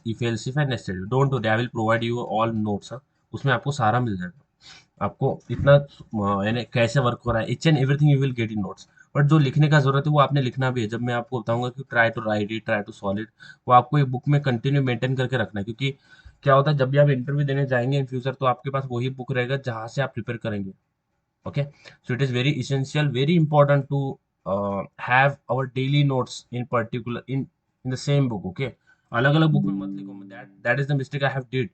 If else if and nested if, don't worry, I will provide you all notes. उसमें आपको सारा मिल जाएगा, आपको इतना यानी कैसे वर्क हो रहा है, each and everything you will get in notes. But जो लिखने का जरूरत है वो आपने लिखना भी है। जब मैं आपको बताऊंगा कि try to write it, try to solve it, वो आपको एक बुक में कंटिन्यू मेंटेन करके रखना है। क्योंकि क्या होता है, जब भी आप इंटरव्यू देने जाएंगे इन फ्यूचर, तो आपके पास वही बुक रहेगा जहां से आप प्रिपेयर करेंगे। Okay, so it is very essential, very important to have our daily notes in particular in the same book. Okay, अलग अलग बुक में मत लिखो। That is the mistake I have did.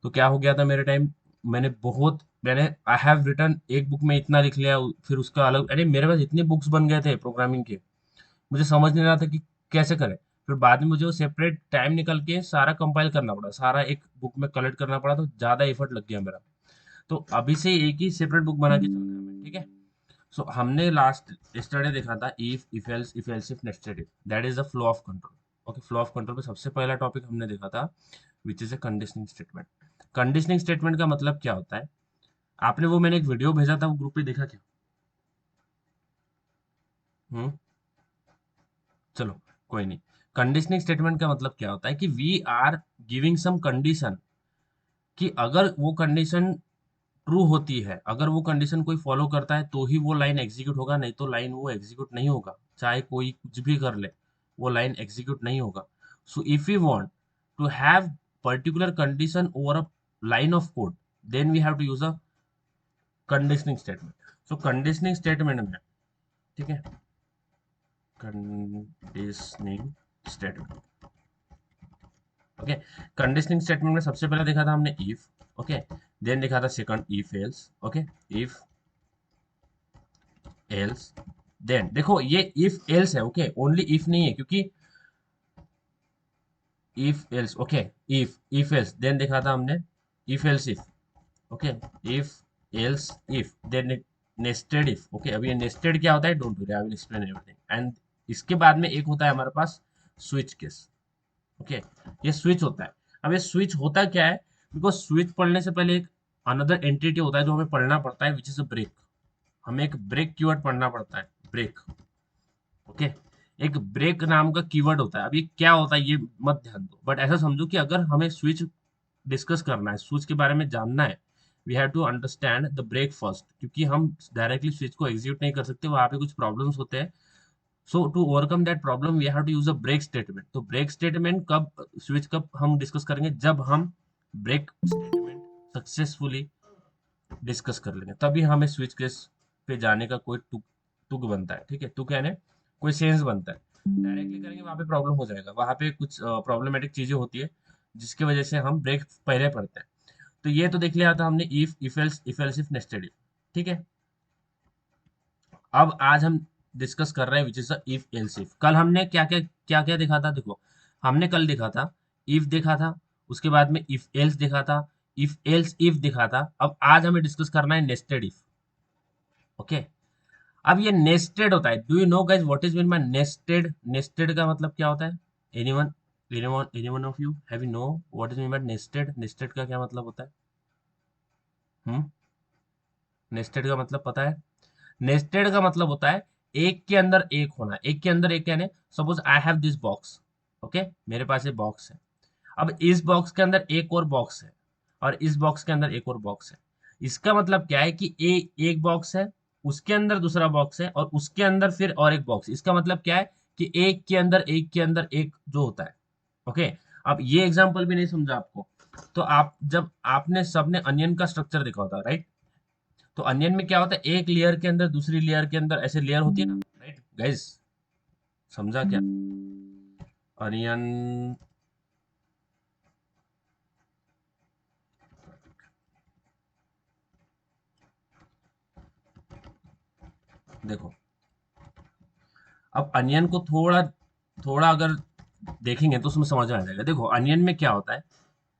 तो क्या हो गया था मेरे टाइम, मैंने आई हैव रिटन एक बुक में इतना लिख लिया, फिर उसका अलग, अरे मेरे पास इतने बुक्स बन गए थे प्रोग्रामिंग के, मुझे समझ नहीं रहा था कि कैसे करें। फिर बाद में मुझे वो सेपरेट टाइम निकल के सारा कंपाइल करना पड़ा, सारा एक बुक में कलेक्ट करना पड़ा, तो ज्यादा एफर्ट लग गया मेरा। तो अभी से एक ही सेपरेट बुक बना के चल रहा है हमें, ठीक है। सो हमने लास्ट स्टडी देखा था if else if nested if, that is the flow of control. Okay, flow of control पे सबसे पहला टॉपिक हमने देखा था which is a conditioning statement. Conditioning statement का मतलब क्या होता है, आपने वो मैंने एक वीडियो भेजा था वो ग्रुप पे देखा क्या? हम्म, चलो कोई नहीं। कंडीशनिंग स्टेटमेंट का मतलब क्या होता है कि we are giving some condition, कि अगर वो कंडीशन ट्रू होती है, अगर वो कंडीशन कोई फॉलो करता है तो ही वो लाइन एग्जीक्यूट होगा, नहीं तो लाइन वो एग्जीक्यूट नहीं होगा। चाहे कोई कुछ भी कर ले, वो लाइन एग्जीक्यूट नहीं होगा। So if you want to have particular condition over a line of code, then we have to use a conditioning statement. So conditioning statement में, ठीक है, conditioning statement, okay, conditioning statement में सबसे पहले देखा था हमने इफ, ओके, देन देखा था second if else, okay, if else, then देखो ये इफ एल्स है, ओके, ओनली इफ नहीं है, क्योंकि if else, okay, if else, then देखा था हमने if else if, okay, if else if, then nested if. Okay, अब ये नेस्टेड क्या होता है, don't worry, I will explain everything. And इसके बाद में एक होता है हमारे पास स्विच केस। ओके, ये स्विच होता है। अब ये स्विच होता क्या है, बिकॉज स्विच पढ़ने से पहले एक अनदर एंटिटी होता है जो हमें पढ़ना पड़ता है, विच इज अ ब्रेक। हमें एक ब्रेक कीवर्ड पढ़ना पड़ता है, ब्रेक। ओके, एक ब्रेक नाम का कीवर्ड होता है। अब ये क्या होता है ये मत ध्यान दो, बट ऐसा समझो कि अगर हमें स्विच डिस्कस करना है, स्विच के बारे में जानना है, we have to understand the break first, क्योंकि हम डायरेक्टली स्विच को एग्जीक्यूट नहीं कर सकते, वहां पे कुछ प्रॉब्लम्स होते हैं। So to overcome that problem we have to use a break statement. तो ब्रेक स्टेटमेंट कब, स्विच कब हम डिस्कस करेंगे, जब हम ब्रेक स्टेटमेंट सक्सेसफुली डिस्कस कर लेंगे, तभी हमें स्विच केस पे जाने का कोई तुक तुक बनता है, ठीक है, तुक यानी कोई सेंस बनता है। डायरेक्टली करेंगे वहां पे प्रॉब्लम हो जाएगा, वहां पे कुछ प्रॉब्लमेटिक चीजें होती है जिसकी वजह से हम ब्रेक पहले पढ़ते हैं। तो ये तो देख लिया था हमने if else if nested if, ठीक है। अब आज हम डिस्कस कर रहे हैं which is the if else if. कल हमने क्या क्या देखा था, देखो, हमने कल देखा था इफ देखा था, उसके बाद में इफ एल्स देखा था, इफ एल्स इफ देखा था। अब आज हमें डिस्कस करना है नेस्टेड इफ। ओके, अब ये नेस्टेड होता है। Do you know guys what is mean bye nested? Nested का मतलब क्या होता है? Anyone, anyone of you have you know what is mean bye nested? Nested का क्या मतलब होता है? हम्म, नेस्टेड का मतलब पता है? नेस्टेड का मतलब होता है एक के अंदर एक होना। एक के अंदर एक यानी, suppose I have this box, okay, मेरे पास ये बॉक्स है। अब इस बॉक्स के अंदर एक और बॉक्स है, और इस बॉक्स के अंदर एक और बॉक्स है। इसका मतलब क्या है कि एक बॉक्स है, उसके अंदर दूसरा बॉक्स है, और उसके अंदर फिर और एक बॉक्स। इसका मतलब क्या है कि एक के अंदर एक के अंदर एक जो होता है। ओके, अब ये एग्जांपल भी नहीं समझा आपको, तो आप जब आपने सबने अनियन का स्ट्रक्चर देखा होता है, राइट? तो अनियन में क्या होता है, एक लेयर के अंदर दूसरी लेयर के अंदर ऐसे लेयर होती है ना, राइट गाइस? समझा क्या? अनियन, देखो, अब अनियन को थोड़ा थोड़ा अगर देखेंगे तो उसमें समझ में आ जाएगा। देखो अनियन में क्या होता है,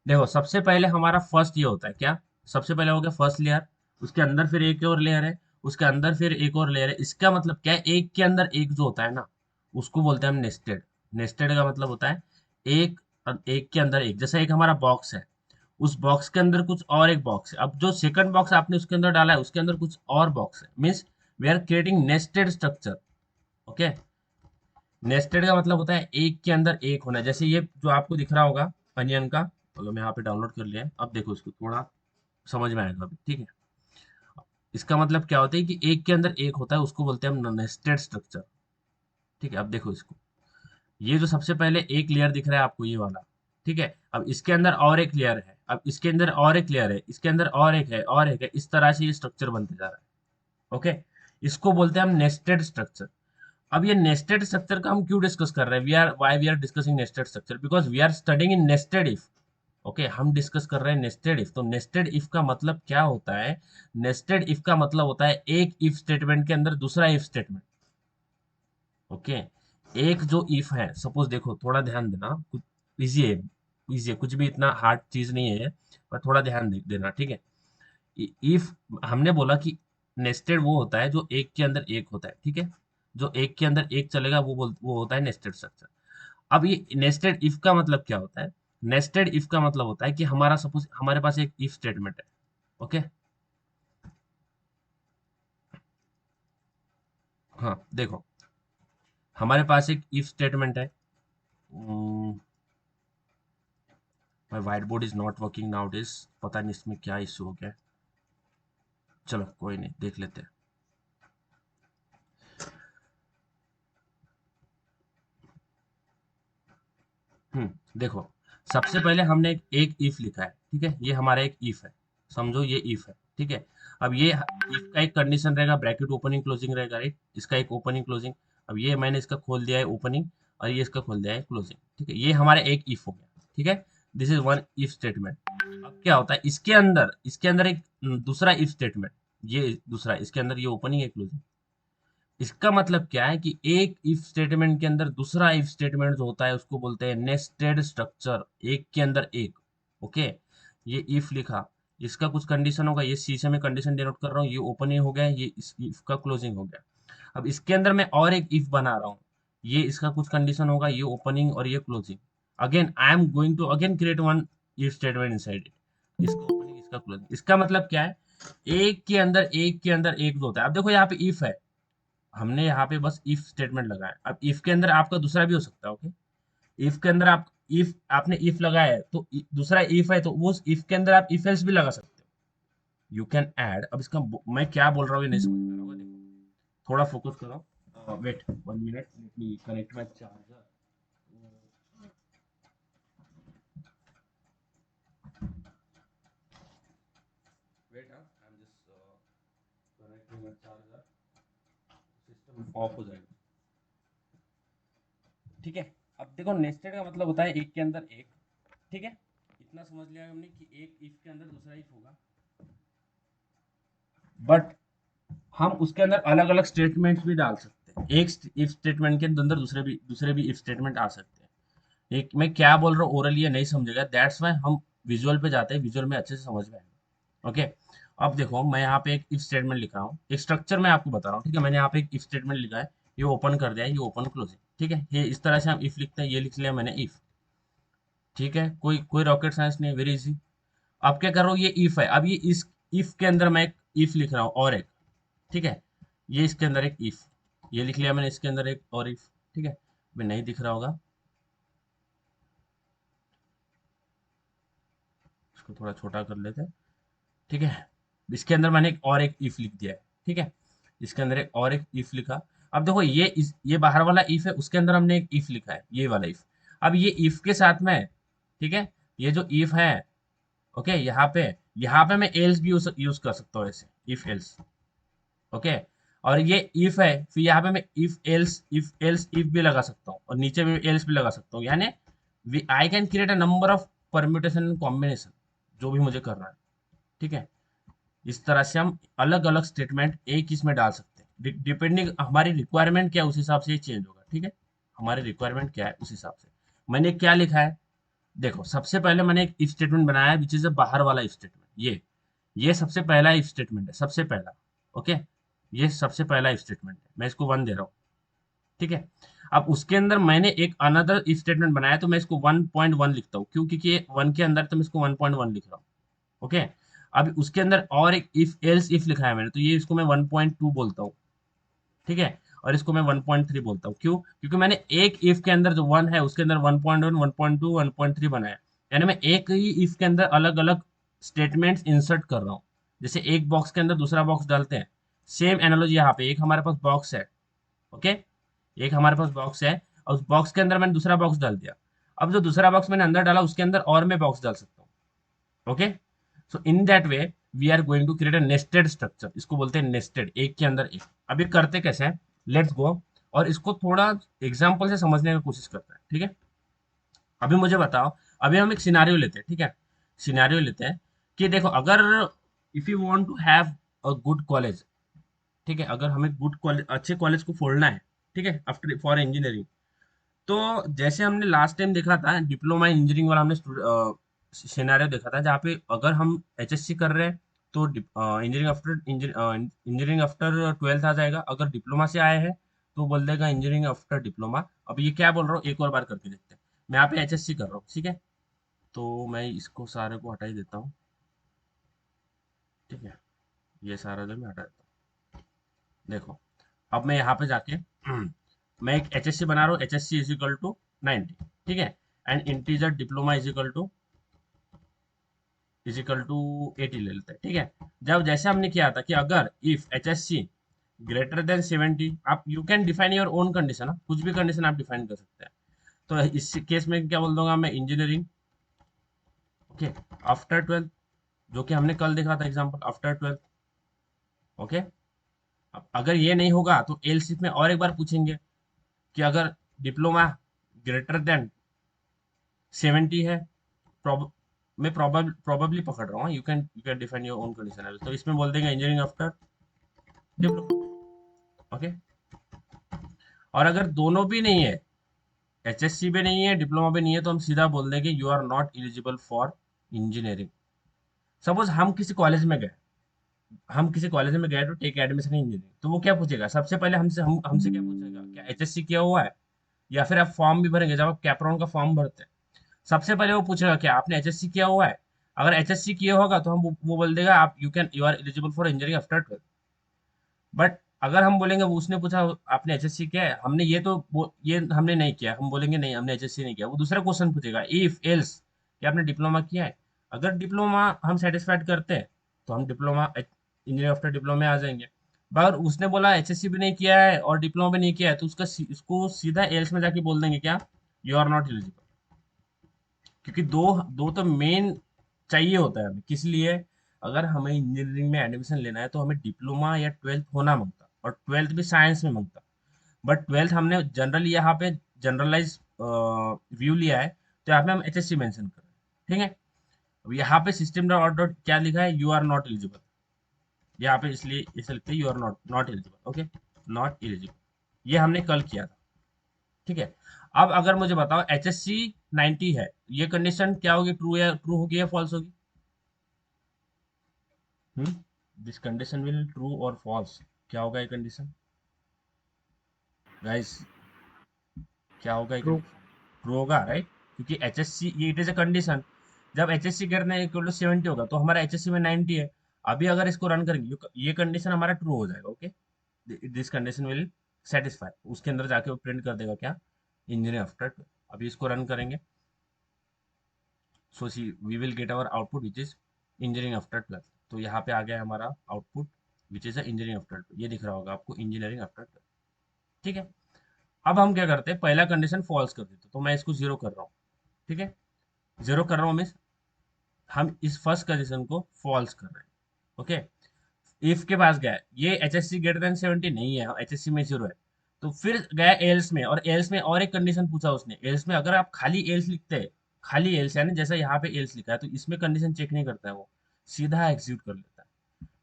देखो सबसे पहले हमारा फर्स्ट ये होता है क्या, सबसे पहले हो गया फर्स्ट लेयर, उसके अंदर फिर एक और लेयर है, उसके अंदर फिर एक और लेयर है। इसका मतलब क्या है, एक के अंदर एक जो होता है ना, उसको बोलते हैं हम नेस्टेड। नेस्टेड का मतलब होता है एक, एक के अंदर एक। जैसा एक हमारा बॉक्स है, उस बॉक्स के अंदर कुछ और एक बॉक्स है, अब जो सेकंड बॉक्स आपने उसके अंदर डाला है उसके अंदर कुछ और बॉक्स है, means we are creating nested structure. Okay, nested का मतलब होता है एक के अंदर एक होना। जैसे ये जो आपको दिख रहा होगा, अनियन का, अगर मैं यहाँ पे डाउनलोड कर लिया है, अब देखो इसको थोड़ा समझ में आएगा अभी, ठीक है। इसका मतलब क्या होता है कि एक के अंदर एक होता है, उसको बोलते हैं हम नेस्टेड स्ट्रक्चर, ठीक है। अब देखो इसको, ये जो सबसे पहले एक लेयर दिख रहा है आपको, ये वाला, ठीक है। अब इसके अंदर और एक लेयर है, अब इसके अंदर और एक लेयर है, इसके अंदर और एक है, और एक है, इस तरह से ये स्ट्रक्चर बनते जा रहा है, ओके। इसको बोलते हैं हम नेस्टेड स्ट्रक्चर। अब ये नेस्टेड स्ट्रक्चर का हम क्यों डिस्कस कर रहे हैं, we are discussing nested structure because we are studying in nested if, okay. हम डिस्कस कर रहे हैं नेस्टेड इफ। तो नेस्टेड इफ का मतलब क्या होता है, नेस्टेड इफ का मतलब होता है एक इफ स्टेटमेंट के अंदर दूसरा इफ स्टेटमेंट, ओके। एक जो इफ है, सपोज देखो थोड़ा ध्यान देना, कुछ इजी है, इजी है, कुछ भी इतना हार्ड चीज नहीं है, पर थोड़ा ध्यान देना, ठीक है। इफ हमने बोला कि नेस्टेड वो होता है जो एक के अंदर एक होता है, ठीक है। जो एक के अंदर एक चलेगा वो होता है नेस्टेड स्ट्रक्चर। अब ये नेस्टेड इफ का मतलब क्या होता है, नेस्टेड इफ का मतलब होता है कि हमारा सपोज हमारे पास एक इफ स्टेटमेंट है, ओके। हाँ देखो, हमारे पास एक इफ स्टेटमेंट है। My white board is not working now days, पता नहीं इसमें क्या इशू हो गया है। चलो कोई नहीं, देख लेते हैं। देखो, सबसे पहले हमने एक इफ लिखा है, ठीक है। ये हमारा एक इफ है, समझो ये इफ है, ठीक है। अब ये इफ का एक कंडीशन रहेगा, ब्रैकेट ओपनिंग क्लोजिंग रहेगा, राइट। इसका एक ओपनिंग क्लोजिंग। अब ये मैंने इसका खोल दिया है ओपनिंग, और ये इसका खोल दिया है क्लोजिंग, ठीक है। ये हमारा एक इफ हो गया, ठीक है। This is one if statement. अब क्या होता है इसके अंदर एक दूसरा इफ स्टेटमेंट, ये दूसरा, इसके अंदर ये ओपनिंग है क्लोजिंग। इसका मतलब क्या है कि एक इफ स्टेटमेंट के अंदर दूसरा इफ स्टेटमेंट जो होता है उसको बोलते हैं नेस्टेड स्ट्रक्चर, एक के अंदर एक, ओके। ये इफ लिखा, इसका कुछ कंडीशन होगा, ये सी से मैं कंडीशन डिनोट कर रहा हूँ, ये ओपनिंग हो गया, ये इस इफ का क्लोजिंग हो गया। अब इसके अंदर मैं और एक इफ बना रहा हूँ, ये इसका कुछ कंडीशन होगा, ये ओपनिंग और ये closing. Again I am going to again create one if statement inside it, इसका ओपनिंग इसका क्लोजिंग। इसका मतलब क्या है, एक के अंदर एक जो होता है। अब देखो यहाँ पे इफ है, हमने यहाँ पे बस इफ स्टेटमेंट लगाया। अब इफ के अंदर आपका दूसरा भी हो सकता है, ओके। इफ के अंदर आप इफ आपने इफ लगाया है तो दूसरा इफ है, तो वो इफ के अंदर आप इफ एल्स भी लगा सकते हो, यू कैन ऐड। अब इसका मैं क्या बोल रहा हूँ ये नहीं समझ में आ रहा होगा, देखो थोड़ा फोकस करो। Wait 1 minute, let me connect my charger. Wait, I am just connecting my charger, system off हो जाएगा, ठीक है। अब देखो नेस्टेड का मतलब होता है एक के अंदर एक, ठीक है। इतना समझ लिया हमने कि एक इफ के अंदर दूसरा इफ होगा, बट हम उसके अंदर अलग अलग स्टेटमेंट्स भी डाल सकते हैं। एक इफ स्टेटमेंट के अंदर दूसरे भी इफ स्टेटमेंट आ सकते हैं। एक मैं क्या बोल रहा हूँ ओरली ये नहीं समझेगा, दैट्स वाई हम विजुअल पे जाते हैं, विजुअल में अच्छे से समझ में आएगा, ओके। अब देखो मैं यहाँ पे एक इफ स्टेटमेंट लिखा हूँ, एक स्ट्रक्चर मैं आपको बता रहा हूँ, ठीक है। मैंने यहाँ पे एक इफ स्टेटमेंट लिखा है, ये ओपन कर दिया है, ये ओपन क्लोजिंग, ठीक है। ये इस तरह से हम इफ लिखते हैं, ये लिख लिया मैंने इफ, ठीक है। कोई कोई रॉकेट साइंस नहीं, वेरी इजी। अब क्या कर रहा हूँ, ये इफ है, अब ये इस इफ के अंदर मैं एक इफ लिख रहा हूँ और एक, ठीक है। ये इसके अंदर एक इफ, ये लिख लिया मैंने, इसके अंदर एक और इफ, ठीक है। अभी नहीं दिख रहा होगा, इसको थोड़ा छोटा कर लेते हैं, ठीक है। इसके अंदर मैंने एक और एक इफ लिख दिया है, ठीक है। इसके अंदर एक और एक इफ लिखा। अब देखो ये बाहर वाला इफ है, उसके अंदर हमने एक इफ लिखा है, ये वाला इफ। अब ये इफ के साथ में, ठीक है, ये जो इफ है, ओके, यहाँ पे मैं एल्स भी यूज कर सकता हूँ, ऐसे इफ एल्स, ओके। और ये इफ है, फिर यहाँ पे मैं इफ भी लगा सकता हूँ, और नीचे भी एल्स भी लगा सकता हूँ, यानी I can create a number of permutation combination, जो भी मुझे करना है, ठीक है। इस तरह से हम अलग अलग स्टेटमेंट एक इसमें डाल सकते हैं, डिपेंडिंग हमारी रिक्वायरमेंट क्या है उस हिसाब से ये चेंज होगा, ठीक है। हमारी रिक्वायरमेंट क्या है उस हिसाब से। मैंने क्या लिखा है, देखो सबसे पहले मैंने एक इफ स्टेटमेंट बनाया है विच इज अ बाहर वाला इफ स्टेटमेंट, ये सबसे पहला इफ स्टेटमेंट है, सबसे पहला, ओके। ये सबसे पहला इफ स्टेटमेंट है, मैं इसको 1 दे रहा हूँ, ठीक है। अब उसके अंदर मैंने एक अनदर इफ स्टेटमेंट बनाया, तो मैं इसको 1.1 लिखता हूँ, क्यों, क्योंकि ये 1 के अंदर, तो मैं इसको 1.1 लिख रहा हूँ, ओके। अब उसके अंदर और एक इफ एल्स इफ लिखा है मैंने, तो ये इसको मैं 1.2 बोलता हूँ, ठीक है। और इसको मैं 1.3 बोलता हूँ, क्यों, क्योंकि मैंने एक इफ के अंदर जो 1 है उसके अंदर 1.1 1.2 1.3 बनाया। यानी मैं एक ही इफ के अंदर अलग अलग स्टेटमेंट्स इंसर्ट कर रहा हूँ। जैसे एक बॉक्स के अंदर दूसरा बॉक्स डालते हैं, सेम एनालॉजी यहाँ पे, एक हमारे पास बॉक्स है, ओके, एक हमारे पास बॉक्स है और उस बॉक्स के अंदर मैंने दूसरा बॉक्स डाल दिया। अब जो दूसरा बॉक्स मैंने अंदर डाला उसके अंदर और मैं बॉक्स डाल सकता हूँ, okay. So in that way we are going to create a nested structure, इसको बोलते हैं नेस्टेड, एक के अंदर एक। अब ये करते कैसे हैं, लेट्स गो और इसको थोड़ा एग्जाम्पल से समझने की कोशिश करते हैं, ठीक है। अभी मुझे बताओ, अभी हम एक सिनारियो लेते हैं, ठीक है, सिनारियो लेते हैं कि देखो अगर if you want to have a good college, ठीक है, अगर हमें गुड कॉलेज, अच्छे कॉलेज को फोड़ना है, ठीक है, आफ्टर फॉर इंजीनियरिंग, तो जैसे हमने लास्ट टाइम देखा था डिप्लोमा इंजीनियरिंग वाला, हमने सिनेरियो देखा था जहाँ पे अगर हम एचएससी कर रहे हैं तो इंजीनियरिंग आफ्टर 12th आ जाएगा, अगर डिप्लोमा से आए हैं तो बोल देगा इंजीनियरिंग आफ्टर डिप्लोमा। अब ये क्या बोल रहा हूँ, एक और बार करके देखते हैं। मैं यहाँ पे एचएससी कर रहा हूँ, ठीक है, तो मैं इसको सारे को हटा ही देता हूँ, ठीक है, ये सारा जो मैं हटा देता हूँ। देखो अब मैं यहाँ पे जाके मैं एक एचएससी बना रहा हूँ, एचएससी इज इक्वल टू 90, ठीक है, and integer diploma is equal to 80 ले लेते हैं, ठीक है। जब जैसे हमने किया था कि अगर इफ एचएससी ग्रेटर देन 70, आप you can define your own condition, कुछ भी कंडीशन आप डिफाइन कर सकते हैं। तो इस केस में क्या बोल दूंगा मैं, इंजीनियरिंग, ओके, आफ्टर 12, जो कि हमने कल देखा था एग्जांपल, आफ्टर 12, ओके। अब अगर ये नहीं होगा तो एल में और एक बार पूछेंगे कि अगर डिप्लोमा ग्रेटर देन 70 है, prob- मैं प्रोबेबली पकड़ रहा हूँ, you can define your own condition, तो इसमें बोल देंगे इंजीनियरिंग आफ्टर डिप्लोमा, ओके। और अगर दोनों भी नहीं है, एचएससी भी नहीं है, डिप्लोमा भी नहीं है, तो हम सीधा बोल देंगे you are not eligible for engineering. Suppose हम किसी कॉलेज में गए तो टेक एडमिशन इंजीनियरिंग, तो वो क्या पूछेगा सबसे पहले, हमसे क्या पूछेगा, क्या एचएससी किया हुआ है, या फिर आप फॉर्म भी भरेंगे, जब आप कैपराउंड का फॉर्म भरते हैं सबसे पहले वो पूछेगा क्या आपने एचएससी किया हुआ है। अगर एचएससी किया होगा तो हम वो बोल देगा आप you are eligible for engineering after 12। But अगर हम बोलेंगे वो उसने पूछा आपने एचएससी किया है, हमने ये हमने नहीं किया, हम बोलेंगे नहीं हमने एचएससी नहीं किया, वो दूसरा क्वेश्चन पूछेगा इफ एल्स कि आपने डिप्लोमा किया है। अगर डिप्लोमा हम सेटिस्फाइड करते हैं तो हम डिप्लोमा इंजीनियरिंग आफ्टर डिप्लोमा में आ जाएंगे। अगर उसने बोला एचएससी भी नहीं किया है और डिप्लोमा भी नहीं किया है तो उसको सीधा एल्स में जाके बोल देंगे क्या, यू आर नॉट एलिजिबल। क्योंकि दो दो तो मेन चाहिए होता है हमें, किस लिए, अगर हमें इंजीनियरिंग में एडमिशन लेना है तो हमें डिप्लोमा या 12th होना मांगता, और 12th भी साइंस में मांगता। बट 12th हमने जनरली यहाँ पे जनरलाइज व्यू लिया है, तो यहाँ पे हम एचएससी मेंशन कर रहे हैं, ठीक है। अब यहाँ पे सिस्टम डॉट डॉट क्या लिखा है, यू आर नॉट एलिजिबल, यहाँ पे इसलिए इसे लिखते हैं you are not not eligible, okay, not eligible. ये हमने कल किया था, ठीक है। अब अगर मुझे बताओ एचएससी 90 है, ये कंडीशन क्या होगी, ट्रू होगी या फॉल्स होगी। दिस कंडीशन विल ट्रू और फॉल्स, क्या होगा ये कंडीशन गाइस, क्या होगा ये ट्रू। कंडीशन, ट्रू होगा, राइट। क्योंकि एचएससी ये इट इज अ कंडीशन, जब एचएससी करने इक्वल टू 70 होगा तो हमारा एचएससी में 90 है। अभी अगर इसको रन करेंगे ये कंडीशन हमारा ट्रू हो जाएगा, okay, this condition will satisfy, उसके अंदर जाके वो प्रिंट कर देगा क्या, इंजीनियर आफ्टर। अभी इसको रन करेंगे, so see we will get our output which is engineering after 12। तो यहाँ पे आ गया हमारा output which is engineering after 12, ये दिख रहा होगा आपको इंजीनियरिंग आफ्टर 12, ठीक है। अब हम क्या करते हैं, पहला कंडीशन फॉल्स कर देते, तो मैं इसको जीरो कर रहा हूँ, ठीक है, जीरो कर रहा हूँ मीन्स हम इस फर्स्ट कंडीशन को फॉल्स कर रहे हैं, ओके। इफ के पास गया, ये H S C greater than 70 नहीं है, एच एस सी में जीरो है, तो फिर गया एल्स में, और एल्स में और एक कंडीशन पूछा उसने, एल्स में अगर आप खाली एल्स लिखते हैं, खाली एल्स यानी जैसा यहाँ पे एल्स लिखा है, तो इसमें कंडीशन चेक नहीं करता है वो, सीधा एग्जीक्यूट कर लेता है।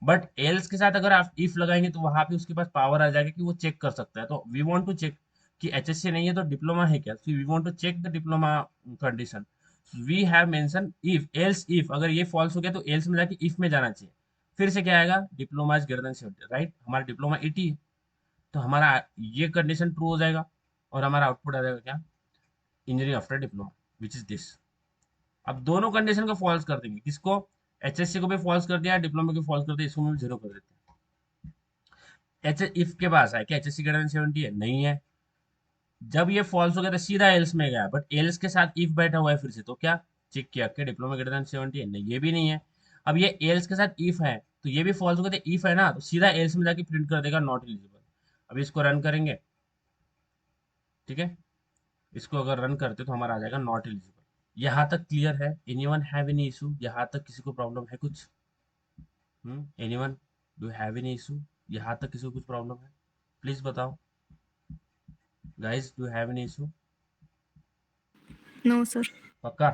बट एल्स के साथ अगर आप इफ लगाएंगे तो वहां पे उसके पास पावर आ जाएगा कि वो चेक कर सकता है, तो वी वांट टू चेक कि एचएससी नहीं है तो डिप्लोमा है क्या, we want to check the diploma condition, we have mention if else if, अगर ये फॉल्स हो गया तो एल्स में जाके इफ में जाना चाहिए। फिर से क्या आएगा, diploma is greater than 70, right, हमारा डिप्लोमा 80 है, तो हमारा ये कंडीशन ट्रू हो जाएगा, और हमारा आउटपुट आ जाएगा क्या, engineering after diploma which is this. अब दोनों कंडीशन को फॉल्स कर देंगे, किसको, एचएससी को भी फॉल्स कर दिया, डिप्लोमा को फॉल्स कर दिया, इसको हम जीरो कर देते हैं। एच इफ के पास है क्या, एचएससी ग्रेटर देन 70 है, नहीं है। जब ये फॉल्स हो गया तो सीधा एल्स में गया, बट एल्स के साथ इफ बैठा हुआ है फिर से, तो क्या चेक किया कि डिप्लोमा ग्रेटर देन 70 है, नहीं ये भी नहीं है। अब ये एल्स के साथ इफ है तो ये भी फॉल्स होगा, इफ है ना तो सीधा एल्स में जाके प्रिंट कर देगा नॉट एलिजिबल। अब इसको रन करेंगे, ठीक है, इसको अगर रन करते तो हमारा आ जाएगा नॉट एलिजिबल। यहाँ तक क्लियर है? Anyone have any issue? यहाँ तक किसी को प्रॉब्लम है कुछ? Anyone do have any issue? यहाँ तक किसी को कुछ प्रॉब्लम है? प्लीज बताओ guys, do have any issue? No sir. पक्का?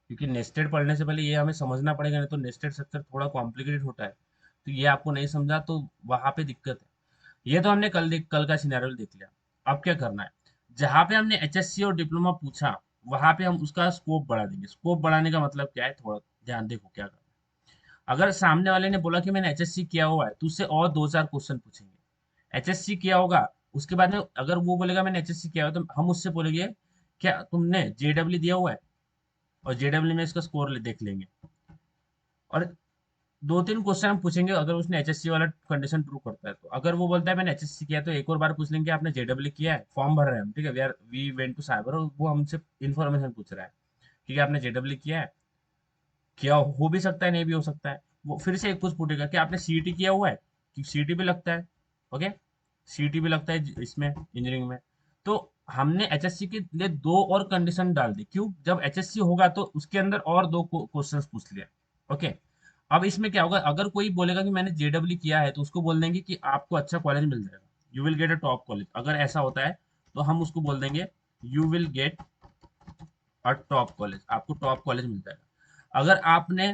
क्योंकि नेस्टेड पढ़ने से पहले ये हमें समझना पड़ेगा, नहीं तो नेस्टेड स्ट्रक्चर थोड़ा कॉम्प्लिकेटेड होता है, तो ये आपको नहीं समझा तो वहां पे दिक्कत है। ये तो हमने कल का सिनेरियो देख लिया। अब क्या करना है, जहां पे हमने एचएससी और डिप्लोमा पूछा वहां पे हम उसका स्कोप बढ़ा देंगे। स्कोप बढ़ाने का मतलब क्या है, थोड़ा ध्यान देखो क्या करना है। अगर सामने वाले ने बोला कि मैंने एचएससी किया हुआ है तो उससे और दो चार क्वेश्चन पूछेंगे। एचएससी किया होगा, उसके बाद में अगर वो बोलेगा मैंने एचएससी किया हुआ है, तो हम उससे बोलेंगे क्या तुमने जेडब्ल्यू दिया हुआ है, और जेडब्ल्यू में इसका स्कोर देख लेंगे। और दो तीन क्वेश्चन हम पूछेंगे अगर उसने एचएससी वाला कंडीशन ट्रू करता है तो। अगर वो बोलता है मैंने एचएससी किया है, तो एक और बार पूछ लेंगे आपने जेडब्ल्यू किया है, फॉर्म भर रहे हैं हम, ठीक है, वी वेंट टू साइबर, और वो हमसे इन्फॉर्मेशन पूछ रहा है, ठीक है, आपने जेडब्ल्यू किया है, किया हो भी सकता है नहीं भी हो सकता है। वो फिर से एक कुछ पूछेगा कि आपने सीईटी किया हुआ है, कि सीईटी भी लगता है, ओके, सीईटी भी लगता है इसमें इंजीनियरिंग में। तो हमने एचएससी के लिए दो और कंडीशन डाल दी, क्यों, जब एचएससी होगा तो उसके अंदर और दो क्वेश्चन पूछ लिया, ओके। अब इसमें क्या होगा, अगर कोई बोलेगा कि मैंने जेडब्ल्यू किया है तो उसको बोल देंगे कि आपको अच्छा कॉलेज मिल जाएगा, you will get a top college. अगर ऐसा होता है तो हम उसको बोल देंगे you will get a top college, आपको टॉप कॉलेज मिल जाएगा। अगर आपने,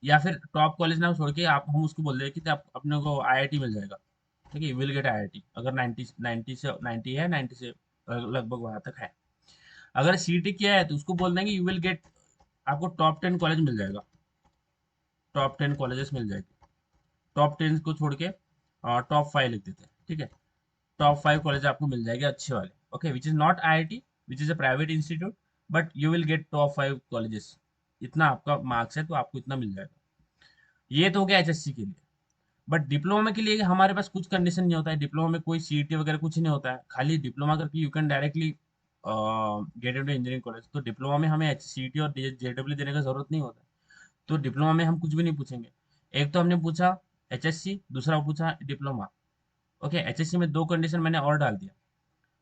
या फिर टॉप कॉलेज ना छोड़ के आप, हम उसको बोल देंगे कि आप अपने को आईआईटी मिल जाएगा, ठीक है, यू विल गेट आईआईटी। अगर 90 है, 90 से लगभग वहां तक है। अगर सीटी किया है तो उसको बोल देंगे यू विल गेट, आपको टॉप 10 कॉलेज मिल जाएगा, टॉप 10 कॉलेजेस मिल जाएगी। टॉप 10 को छोड़ के टॉप 5 लिख देते हैं, ठीक है, टॉप 5 कॉलेज आपको मिल जाएंगे अच्छे वाले, okay, which is not IIT, which is a private institute, but you will gate top 5 colleges. इतना आपका मार्क्स है तो आपको इतना मिल जाएगा। ये तो हो गया एचएससी के लिए। बट डिप्लोमा के लिए हमारे पास कुछ कंडीशन नहीं होता है, डिप्लोमा में कोई सीईटी वगैरह कुछ नहीं होता है, खाली डिप्लोमा करके you can directly get into engineering college. तो डिप्लोमा में हमें सीईटी और जेडब्ल्यू देने का जरूरत नहीं होता है। तो डिप्लोमा में हम कुछ भी नहीं पूछेंगे। एक तो हमने पूछा एचएससी, दूसरा पूछा डिप्लोमा, ओके। एचएससी में दो कंडीशन मैंने और डाल दिया।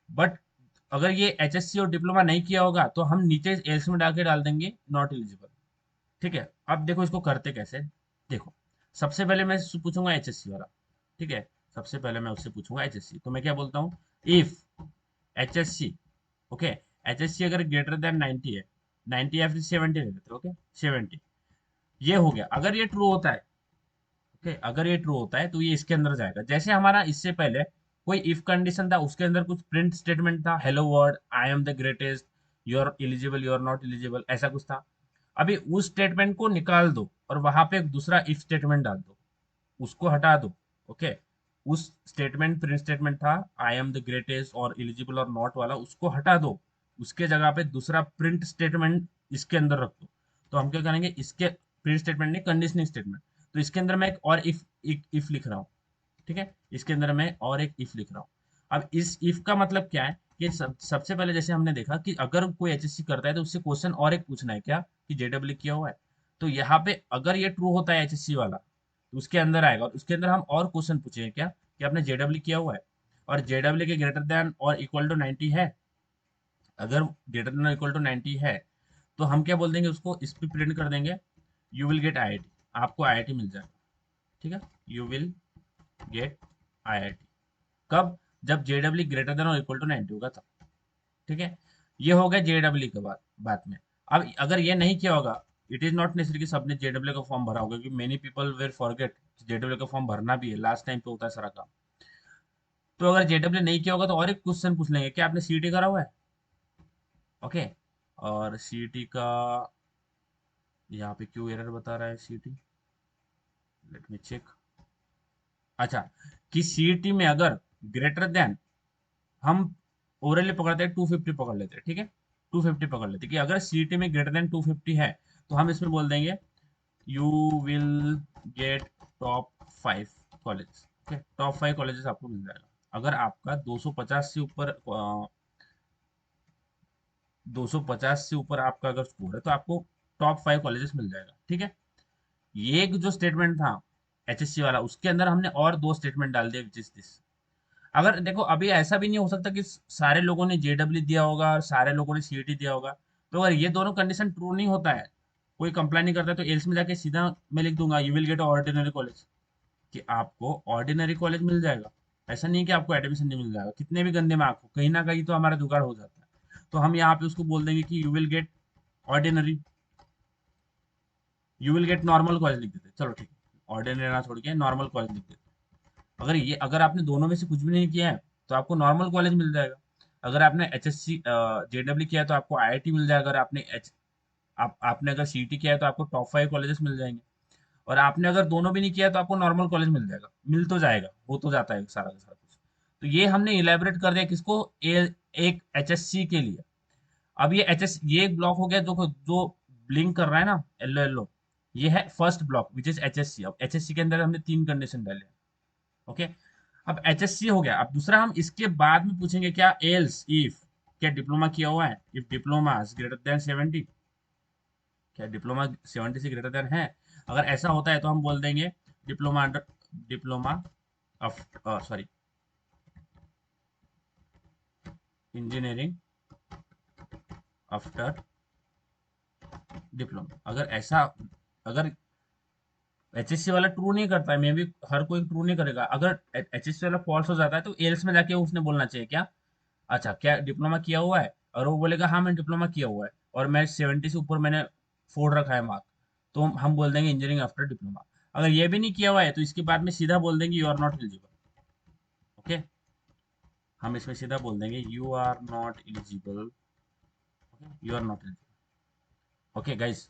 बट अगर ये एचएससी और डिप्लोमा नहीं किया होगा तो हम नीचे एल्स में डाल के डाल देंगे नॉट एलिजिबल, ठीक है। अब देखो इसको करते कैसे, देखो, सबसे पहले मैं पूछूंगा एचएससी वाला, ठीक है, सबसे पहले मैं उससे पूछूंगा एचएससी। तो मैं क्या बोलता हूँ, इफ एचएससी, ओके, एचएससी अगर ग्रेटर देन 90 है, 90 या फिर 70 ले लेते, ओके, 70, ये हो गया। अगर ये ट्रू होता है, ओके, अगर ये ट्रू होता है तो ये इसके अंदर जाएगा। जैसे हमारा इससे पहले कोई इफ कंडीशन था, उसके अंदर कुछ प्रिंट स्टेटमेंट था, hello world, I am the greatest, you are eligible, you are not eligible, ऐसा कुछ था। अभी उस स्टेटमेंट को निकाल दो और वहां पे एक दूसरा इफ स्टेटमेंट डाल दो, उसको हटा दो, ओके। उस स्टेटमेंट, प्रिंट स्टेटमेंट था आई एम द ग्रेटेस्ट और एलिजिबल और नॉट वाला, उसको हटा दो, उसके जगह पे दूसरा प्रिंट स्टेटमेंट इसके अंदर रख दो। तो हम क्या करेंगे, इसके प्रिंट स्टेटमेंट नहीं, कंडीशनिंग स्टेटमेंट, तो इसके अंदर मैं एक और इफ लिख रहा हूँ, ठीक है, इसके अंदर मैं और एक इफ लिख रहा हूँ। अब इस इफ का मतलब क्या है कि सबसे पहले जैसे हमने देखा कि अगर कोई एचएससी करता है तो उससे क्वेश्चन और एक पूछना है क्या, कि जेडब्ल्यू किया हुआ है। तो यहाँ पे अगर ये ट्रू होता है एचएससी वाला तो उसके अंदर आएगा, और उसके अंदर हम और क्वेश्चन पूछेंगे क्या, कि आपने जेडब्ल्यू किया हुआ है और जेडब्ल्यू के ग्रेटर देन और इक्वल टू 90 है। अगर ग्रेटर देन और इक्वल टू 90 है तो हम क्या बोल देंगे उसको, इस पे प्रिंट कर देंगे यू विल गेट आईआईटी, आपको आईआईटी मिल जाएगा, ठीक है, यू विल गेट आईआईटी। कब, जब जेडब्ल्यू ग्रेटर देन और इक्वल टू 90 होगा तब, ठीक है। ये हो गया जेडब्ल्यू के बाद में। अब अगर ये नहीं किया होगा, इट इज नॉट नेसेसरी कि सबने जेडब्ल्यू का फॉर्म भरा होगा, क्योंकि many people were forget JW का फॉर्म भरना भी है, लास्ट टाइम पे होता है सारा काम। तो अगर जेडब्ल्यू नहीं किया होगा तो और एक क्वेश्चन पूछ लेंगे, क्या आपने सीटी करा हुआ है, ओके। और सीटी का यहाँ पे क्यों एरर बता रहा है सीटी, लेट मी चेक। अच्छा, कि सीटी में अगर ग्रेटर देन, हम ओरली पकड़ते हैं 250 पकड़ लेते हैं, ठीक है, 250 पकड़ लेते हैं, कि अगर सीटी में ग्रेटर देन 250 है तो हम इसमें बोल देंगे you will gate top 5 college, ठीक है, टॉप 5 कॉलेजेस आपको मिल जाएगा। अगर आपका 250 से ऊपर 250 से ऊपर आपका अगर स्कोर है तो आपको टॉप 5 कॉलेजेस मिल जाएगा। ठीक है, ये एक जो स्टेटमेंट था एचएससी वाला, उसके अंदर हमने और 2 स्टेटमेंट डाल दिए विच इज दिस। अगर देखो अभी ऐसा भी नहीं हो सकता कि सारे लोगों ने जेडब्ल्यू दिया होगा और सारे लोगों ने सीईटी दिया होगा, तो अगर ये दोनों कंडीशन ट्रू नहीं होता है, कोई कंप्लाई नहीं करता है, तो एल्स में जाके सीधा मैं लिख दूंगा you will gate ordinary college, कि आपको ऑर्डिनरी कॉलेज मिल जाएगा। ऐसा नहीं है कि आपको एडमिशन नहीं मिल जाएगा, कितने भी गंदे मार्क हो, कहीं ना कहीं तो हमारा जुगाड़ हो जाता है। तो हम यहाँ पे उसको बोल देंगे कि you will gate ordinary, you will get normal college लिख देते, चलो ठीक है, ऑर्डिनरी ना छोड़ के नॉर्मल कॉलेज लिख देते। अगर आपने दोनों में से कुछ भी नहीं किया है तो आपको नॉर्मल कॉलेज मिल जाएगा। अगर आपने एच एस सी जेडब्ल्यू किया है तो आपको आईआईटी मिल जाएगा। अगर आपने अगर सीईटी किया है तो आपको टॉप 5 कॉलेजेस मिल जाएंगे। और आपने अगर दोनों भी नहीं किया तो आपको नॉर्मल कॉलेज मिल जाएगा, मिल तो जाएगा, हो तो जाता है सारा का सारा कुछ। तो ये हमने इलेबरेट कर दिया किसको, एक एचएससी के लिए। अब ये एक ब्लॉक हो गया जो जो ब्लिंक कर रहा है ना, येलो येलो, ये है first block which is HSC. अब एचएससी के अंदर हमने 3 कंडीशन डाले। ओके, अब एचएससी हो गया। अब दूसरा हम इसके बाद में पूछेंगे क्या, एल्स इफ, क्या डिप्लोमा किया हुआ है, if diploma is greater than 70, क्या डिप्लोमा 70 से ग्रेटर देन है। अगर ऐसा होता है तो हम बोल देंगे diploma under, diploma of sorry engineering after diploma. अगर एचएससी वाला ट्रू नहीं करता है, मे भी हर कोई ट्रू नहीं करेगा, अगर एचएससी वाला फॉल्स हो जाता है तो एल्स में जाके उसने बोलना चाहिए क्या, अच्छा क्या डिप्लोमा किया हुआ है, और वो बोलेगा हाँ मैंने डिप्लोमा किया हुआ है और मैं 70 से ऊपर मैंने फोड़ रखा है मार्क, तो हम बोल देंगे इंजीनियरिंग आफ्टर डिप्लोमा। अगर ये भी नहीं किया हुआ है तो इसके बाद में सीधा बोल देंगे you are not eligible. Okay, हम इसमें सीधा बोल देंगे you are not eligible, you are not eligible. Okay guys,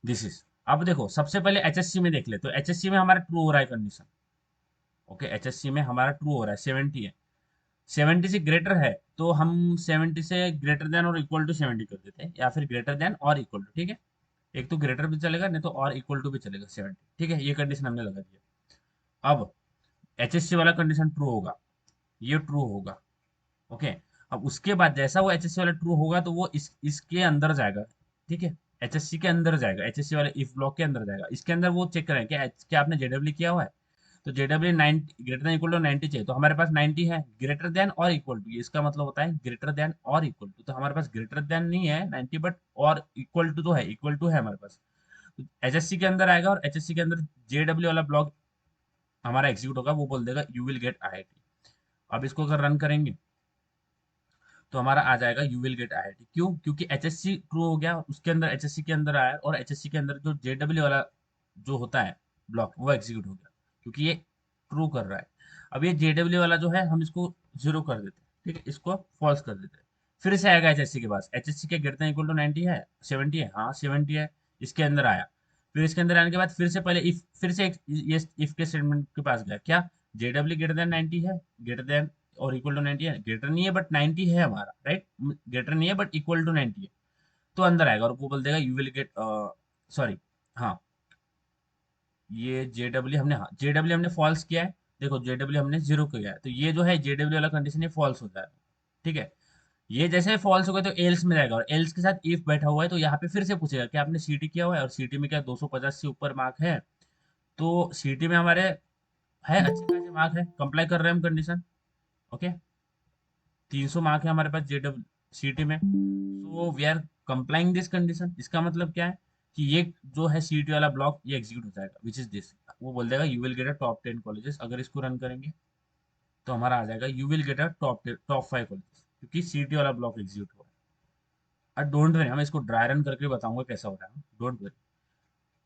this is. अब देखो सबसे पहले एचएससी में देख ले, तो एचएससी में हमारा ट्रू हो रहा है कंडीशन। ओके, एचएससी में हमारा ट्रू हो रहा है, 70 है। 70 से ग्रेटर है तो हम 70 से ग्रेटर देन और इक्वल टू 70 कर देते हैं, या फिर ग्रेटर देन और इक्वल टू। ठीक है, एक तो ग्रेटर भी चलेगा, नहीं तो और इक्वल टू भी चलेगा 70। ठीक है, ये कंडीशन हमने लगा दिया। अब एचएससी वाला कंडीशन ट्रू होगा, ये ट्रू होगा। ओके, अब उसके बाद जैसा वो एचएससी वाला ट्रू होगा तो वो इसके अंदर जाएगा। ठीक है, एचएससी के अंदर जाएगा, एचएससी वाले इफ ब्लॉक के अंदर जाएगा। इसके अंदर वो चेक करें क्या आपने जेडब्ल्यू किया हुआ है, तो JW 90 greater than equal to 90 चाहिए, तो हमारे पास 90 है। ग्रेटर देन और इक्वल टू, इसका मतलब होता है ग्रेटर देन और इक्वल टू, तो हमारे पास ग्रेटर देन नहीं है 90, बट और इक्वल टू तो है, इक्वल टू है हमारे पास। तो एचएससी के अंदर आएगा और एचएससी के अंदर जेडब्ल्यू वाला ब्लॉक हमारा एग्जीक्यूट होगा, वो बोल देगा यू विल गेट आईआईटी। अब इसको अगर रन करेंगे तो हमारा आ जाएगा यू विल गेट आईआईटी। क्यों, क्योंकि एचएससी ट्रू हो गया, उसके अंदर एचएससी के अंदर आया, और एचएससी के अंदर जो जेडब्ल्यू वाला जो होता है ब्लॉक वो एग्जीक्यूट हो गया, क्योंकि ये ट्रू कर रहा है। अब ये जेडब्ल्यू वाला जो है हम इसको जीरो कर देते हैं, ठीक है, इसको फॉल्स कर देते हैं। फिर से आएगा एचएससी के पास, एचएससी के ग्रेटर इक्वल टू 90 है, 70 है, हाँ 70 है, इसके अंदर आया। फिर इसके अंदर आने के बाद फिर से पहले इफ, फिर से ये इफ के स्टेटमेंट के पास गया, क्या जेडब्ल्यू ग्रेटर देन 90 है, ग्रेटर देन और इक्वल टू 90 है, ग्रेटर नहीं है बट 90 है हमारा, राइट, ग्रेटर नहीं है बट इक्वल टू 90 है, तो अंदर आएगा और वो बोल देगा यू विल गेट, सॉरी, हाँ ये जेडब्ल्यू हमने, हाँ जेडब्ल्यू हमने फॉल्स किया है, देखो जेडब्ल्यू हमने जीरो किया है, तो ये जो है जेडब्ल्यू वाला कंडीशन ये फॉल्स होता है। ठीक है, ये जैसे फॉल्स हो गया तो एल्स में जाएगा, और एल्स के साथ इफ बैठा हुआ है, तो यहाँ पे फिर से पूछेगा कि आपने सीटी किया हुआ है, और सीटी में क्या 250 से ऊपर मार्क है, तो सीटी में हमारे है अच्छे खासे मार्क है, कंप्लाई कर रहे हैं हम कंडीशन। ओके, 300 मार्क है हमारे पास जेडब्ल्यू सीटी में, so we are complying this condition. इसका मतलब क्या है कि ये जो है सीटी वाला ब्लॉक ये एग्जीक्यूट हो जाएगा, विच इज दिस, वो बोल देगा you will get a top 10 colleges. अगर इसको रन करेंगे तो हमारा आ जाएगा you will get a top 5 colleges, क्योंकि सीटी वाला ब्लॉक एग्जीक्यूट हो रहा है। अब डोंट वरी, हम इसको ड्राई रन करके बताऊंगा कैसा हो रहा है, डोंट वरी।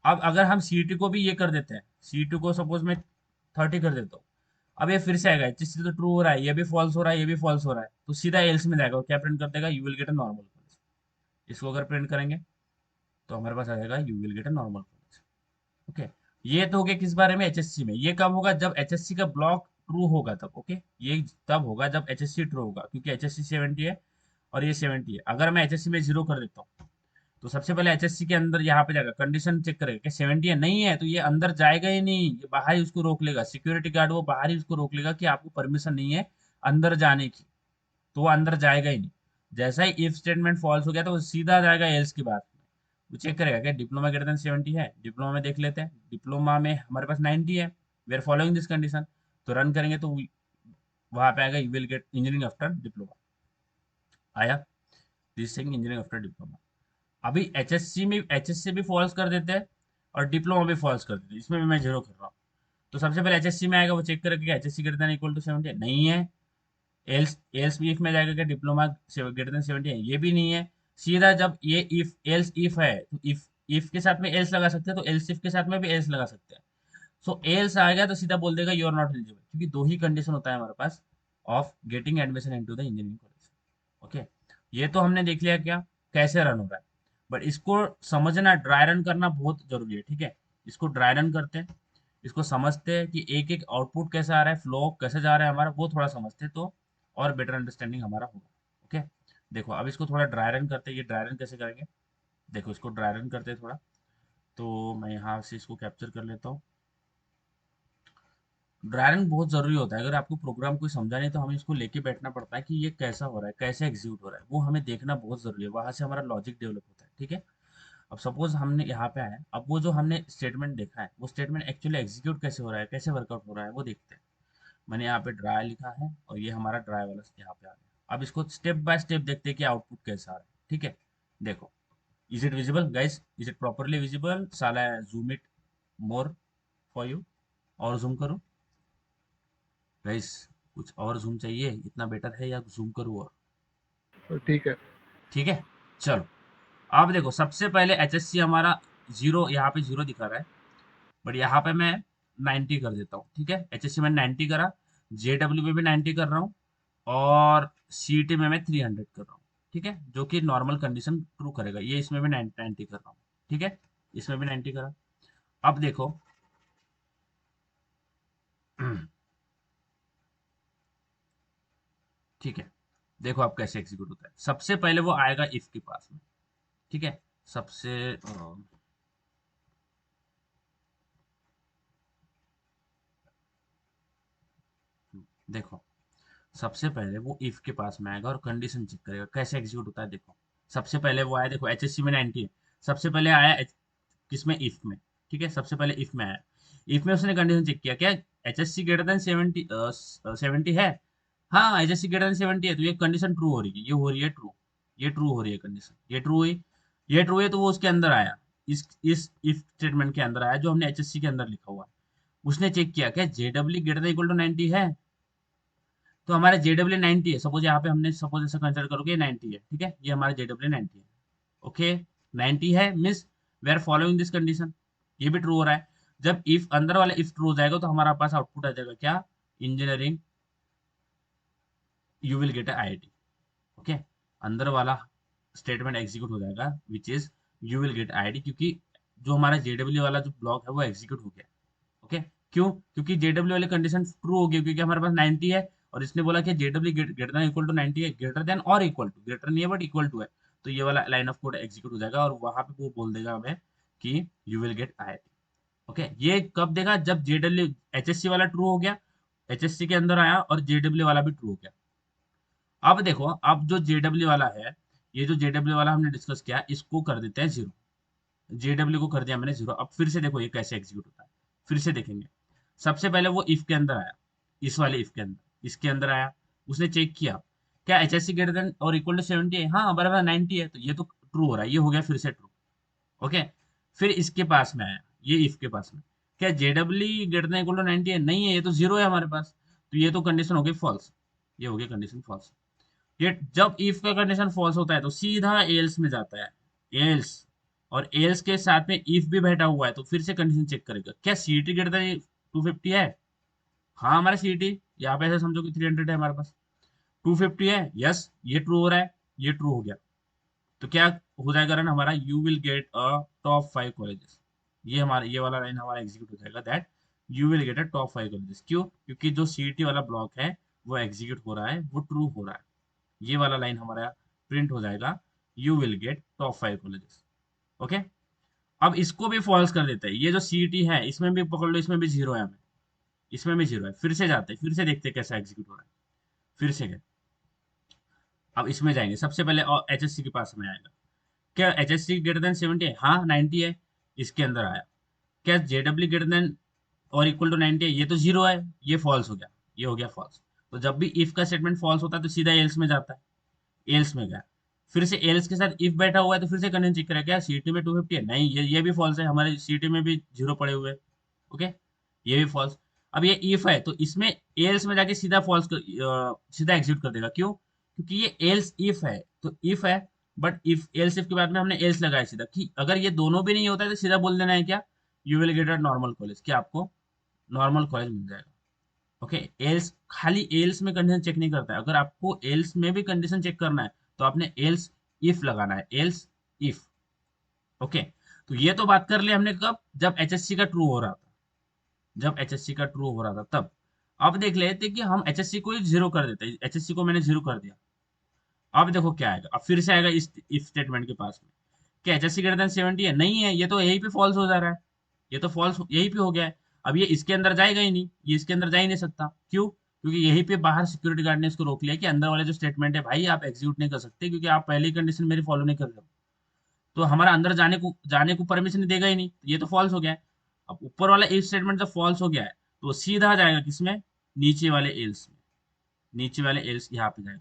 अब अगर हम सीटी को भी ये कर देते हैं, सीटी को सपोज मैं 30 कर देता हूँ, अब ये फिर से आएगा, जिससे तो ट्रू हो रहा है, ये भी फॉल्स हो रहा है, ये भी फॉल्स हो रहा है, तो सीधा एल्स में जाएगा और क्या प्रिंट कर देगा, you will get a normal college. इसको अगर प्रिंट करेंगे तो हमारे पास आ जाएगा you will get a normal college. Okay, ये तो हो गया किस बारे में, एचएससी में। ये कब होगा, जब एचएससी का ब्लॉक ट्रू होगा तब। ओके, ये तब होगा जब एचएससी ट्रू होगा, क्योंकि एचएससी 70 है और ये 70 है। अगर मैं एचएससी में जीरो कर देता हूँ तो सबसे पहले एचएससी के अंदर यहाँ पे जाएगा, कंडीशन चेक करेगा कि 70 है, नहीं है तो ये अंदर जाएगा ही नहीं, ये बाहर ही उसको रोक लेगा, सिक्योरिटी गार्ड वो बाहर ही उसको रोक लेगा कि आपको परमिशन नहीं है अंदर जाने की, तो वो अंदर जाएगा ही नहीं। जैसा ही इफ स्टेटमेंट फॉल्स हो गया तो वो सीधा जाएगा एल्स की बात में, वो चेक करेगा क्या डिप्लोमा ग्रेटर देन 70 है, डिप्लोमा में देख लेते हैं, डिप्लोमा में हमारे पास 90 है, we are following this condition, तो रन करेंगे तो वहां पे आएगा you will get engineering after diploma, आया this saying engineering after diploma. अभी एचएससी में एचएससी भी फॉल्स कर देते हैं और डिप्लोमा भी फॉल्स कर देते हैं, इसमें भी मैं जीरो कर रहा हूँ। तो सबसे पहले एचएससी में आएगा, वो चेक करेगा कि HSC greater than equal to 70 नहीं है, एल्स एल्स भी इफ में जाएगा कि डिप्लोमा ग्रेटर देन 70 है, ये भी नहीं है। सीधा जब ये इफ एल्स इफ है तो इफ के साथ में एल्स लगा सकते हैं, तो एल्स इफ के साथ में भी एल्स लगा सकते हैं। सो एल्स आ गया तो सीधा बोल देगा यू आर नॉट एलिजिबल, क्योंकि दो ही कंडीशन होता है हमारे पास of getting admission into the engineering college. Okay, ये तो हमने देख लिया क्या कैसे रन हो रहा है, बट इसको समझना, ड्राई रन करना बहुत जरूरी है, ठीक है। इसको ड्राई रन करते हैं, इसको समझते हैं कि एक एक आउटपुट कैसे आ रहा है, फ्लो कैसे जा रहा है हमारा, वो थोड़ा समझते हैं तो और बेटर अंडरस्टैंडिंग हमारा होगा। ओके, देखो अब इसको थोड़ा ड्राई रन करते हैं, ये ड्राई रन कैसे करेंगे, देखो इसको ड्राई रन करते हैं थोड़ा, तो मैं यहाँ से इसको कैप्चर कर लेता हूँ। ड्राई रन बहुत जरूरी होता है, अगर आपको प्रोग्राम कोई समझा नहीं तो हमें इसको लेके बैठना पड़ता है कि ये कैसा हो रहा है, कैसे एग्जीक्यूट हो रहा है, वो हमें देखना बहुत जरूरी है, वहां से हमारा लॉजिक डेवलप होता है, ठीक है। अब सपोज हमने यहाँ पे आया, अब वो जो हमने स्टेटमेंट देखा है वो स्टेटमेंट एक्चुअली एग्जीक्यूट कैसे हो रहा है, कैसे वर्कआउट हो रहा है वो देखते हैं। मैंने यहाँ पे ड्राई लिखा है और ये हमारा ड्राई वाला यहाँ पे आ गया। अब इसको स्टेप बाय स्टेप देखते हैं कि आउटपुट कैसा आ रहा है, ठीक है। देखो, is it visible guys, is it properly visible, साला zoom it more for you, और जूम करो गाइस, कुछ और जूम चाहिए, इतना बेटर है या जूम करूँ और, तो ठीक है। ठीक है। चलो, अब देखो सबसे पहले एचएससी हमारा जीरो, यहाँ पे जीरो दिखा रहा है, बट यहाँ पे मैं 90 कर देता हूँ, ठीक है। एचएससी में 90 करा, जेडब्ल्यू में भी 90 कर रहा हूँ, और सीटी में मैं 300 कर रहा हूँ, ठीक है, जो कि नॉर्मल कंडीशन ट्रू करेगा, ये इसमें भी 90 कर रहा हूँ, ठीक है, इसमें भी 90 करा। अब देखो ठीक है, देखो अब कैसे एग्जीक्यूट होता है। सबसे पहले वो आएगा इफ के पास में, ठीक है, सबसे देखो सबसे पहले वो इफ के पास में आएगा और कंडीशन चेक करेगा कैसे एग्जीक्यूट होता है। देखो सबसे पहले वो आया, देखो एचएससी में 90 है, सबसे पहले आया किसमें, इफ में, ठीक है, सबसे पहले इफ में आया, इफ में उसने कंडीशन चेक किया क्या एचएससी ग्रेटर देन 70 है, हाँ एचएससी ग्रेटर देन 70 है, तो ये कंडीशन ट्रू हो रही है, ये हो रही है ट्रू, ये ट्रू हो रही है कंडीशन, ये ट्रू हुई, ये ट्रू है, तो वो उसके अंदर आया, इस इफ स्टेटमेंट के अंदर आया जो हमने एचएससी के अंदर लिखा हुआ है। उसने चेक किया क्या JW greater than equal to 90 है, तो हमारा जेडब्ल्यू 90 है, सपोज यहाँ पे हमने सपोज ऐसा कंसिडर करोगे 90 है, ठीक है, ये हमारा जेडब्ल्यू 90 है, ओके 90 है, miss we are following this condition, ये भी ट्रू हो रहा है। जब इफ अंदर वाला इफ ट्रू हो जाएगा तो हमारा पास आउटपुट आ जाएगा क्या, engineering you will gate IIT, okay, अंदर वाला स्टेटमेंट एग्जीक्यूट हो जाएगा which is you will gate IIT, क्योंकि जो हमारा जेडब्ल्यू वाला जो ब्लॉक है वो एग्जीक्यूट हो गया, ओके। क्यों, क्योंकि जेडब्ल्यू वाली कंडीशन ट्रू हो गई, क्योंकि हमारे पास 90 है और इसने बोला कि JW greater than equal to 90 है, ग्रेटर देन और इक्वल टू, ग्रेटर नहीं है बट इक्वल टू है, तो ये वाला लाइन ऑफ कोड एग्जीक्यूट हो जाएगा और वहां पे वो बोल देगा हमें कि you will gate IIT, okay. ये कब देगा, जब जेडब्ल्यू एचएससी वाला ट्रू हो गया, एचएससी के अंदर आया और जेडब्ल्यू वाला भी ट्रू हो गया। अब देखो, अब जो जेडब्ल्यू वाला है, ये जो जेडब्ल्यू वाला हमने डिस्कस किया, इसको कर देते हैं जीरो, जेडब्ल्यू को कर दिया मैंने जीरो। अब फिर से देखो ये कैसे एग्जीक्यूट होता है, फिर से देखेंगे। सबसे पहले वो इफ के अंदर आया, इस वाले इफ के अंदर, इसके अंदर आया, उसने चेक किया क्या H S C greater than और इक्वल टू 70 है, हाँ बराबर 90 है, तो ये तो ट्रू हो रहा है, ये हो गया फिर से ट्रू, ओके। फिर इसके पास में आया, ये इफ के पास में, क्या JW greater than equal to 90 है, नहीं है, ये तो जीरो है हमारे पास, तो ये तो कंडीशन हो गई फॉल्स, ये हो गई कंडीशन फॉल्स। ये जब इफ का कंडीशन फॉल्स होता है तो सीधा एल्स में जाता है, एल्स, और एल्स के साथ में इफ भी बैठा हुआ है, तो फिर से कंडीशन चेक करेगा क्या सीईटी ग्रेटर देन 250 है, हाँ हमारा सीईटी यहाँ पे ऐसे समझो कि 300 है हमारे पास, 250 है, यस ये ट्रू हो रहा है, ये ट्रू हो गया, तो क्या हो जाएगा रन हमारा, you will get a top 5 colleges, ये हमारा ये वाला लाइन हमारा एग्जीक्यूट हो जाएगा, that you will get a top 5 colleges, क्यों, क्योंकि जो सीईटी वाला ब्लॉक है वो एग्जीक्यूट हो रहा है, वो ट्रू हो रहा है, ये वाला लाइन हमारा प्रिंट हो जाएगा, you will gate top 5 colleges, okay. अब इसको भी फॉल्स कर देते हैं, ये जो सीईटी है इसमें भी पकड़ लो, इसमें भी जीरो है हमें, इसमें भी जीरो है, फिर से जाते हैं, फिर से देखते हैं कैसा एग्जीक्यूट हो रहा है, फिर से गए, अब इसमें जाएंगे, सबसे पहले एचएससी के पास में आएगा, क्या HSC ग्रेटर देन 70 है? हाँ 90 है, इसके अंदर आया। क्या JW ग्रेटर देन और इक्वल टू 90 है? ये तो जीरो है, ये फॉल्स हो गया, ये हो गया फॉल्स। तो जब भी इफ का स्टेटमेंट फॉल्स होता है तो सीधा एल्स में जाता है, एल्स में गया, फिर से एल्स के साथ इफ बैठा हुआ है तो फिर से कंडीशन चेक करेगा क्या सीटी में 250 है? नहीं, ये भी फॉल्स है, हमारे सीटी में भी जीरो पड़े हुए हैं। ओके, ये भी फॉल्स। अब ये इफ है तो इसमें एल्स में जाके सीधा फॉल्स सीधा एग्जीक्यूट कर देगा। क्यों? क्योंकि ये एल्स इफ है, तो इफ है, बट इफ एल्स इफ के बाद में हमने एल्स लगाया सीधा, कि अगर ये दोनों भी नहीं होता है तो सीधा बोल देना है क्या, you will get a normal college, कि आपको नॉर्मल कॉलेज मिल जाएगा। ओके, एल्स खाली एल्स में कंडीशन चेक नहीं करता है, अगर आपको एल्स में भी कंडीशन चेक करना है तो आपने एल्स इफ लगाना है, एल्स इफ। ओके, तो ये तो बात कर ली हमने कब, जब एचएससी का ट्रू हो रहा था, जब एचएससी का ट्रू हो रहा था तब। अब देख लेते कि हम एचएससी को ही जीरो कर देते, एचएससी को मैंने जीरो कर दिया। अब देखो क्या आएगा, अब फिर से आएगा इस इफ स्टेटमेंट के पास में, क्या एचएससी ग्रेटर देन 70 है? नहीं है, ये तो यही पे फॉल्स हो जा रहा है, ये तो फॉल्स यही पे हो गया है। अब ये इसके अंदर जाएगा ही नहीं, ये इसके अंदर जा ही नहीं सकता। क्यों? क्योंकि यही पे बाहर सिक्योरिटी गार्ड ने इसको रोक लिया कि अंदर वाले जो स्टेटमेंट है भाई आप एग्जीक्यूट नहीं कर सकते, क्योंकि आप पहली कंडीशन मेरी फॉलो नहीं कर रहे हो, तो हमारा अंदर जाने को परमिशन देगा ही नहीं, तो ये तो फॉल्स हो गया है। अब ऊपर वाला इफ स्टेटमेंट जब फॉल्स हो गया है तो वो सीधा जाएगा किसमें, नीचे वाले एल्स में, नीचे वाले एल्स यहाँ पे जाएगा।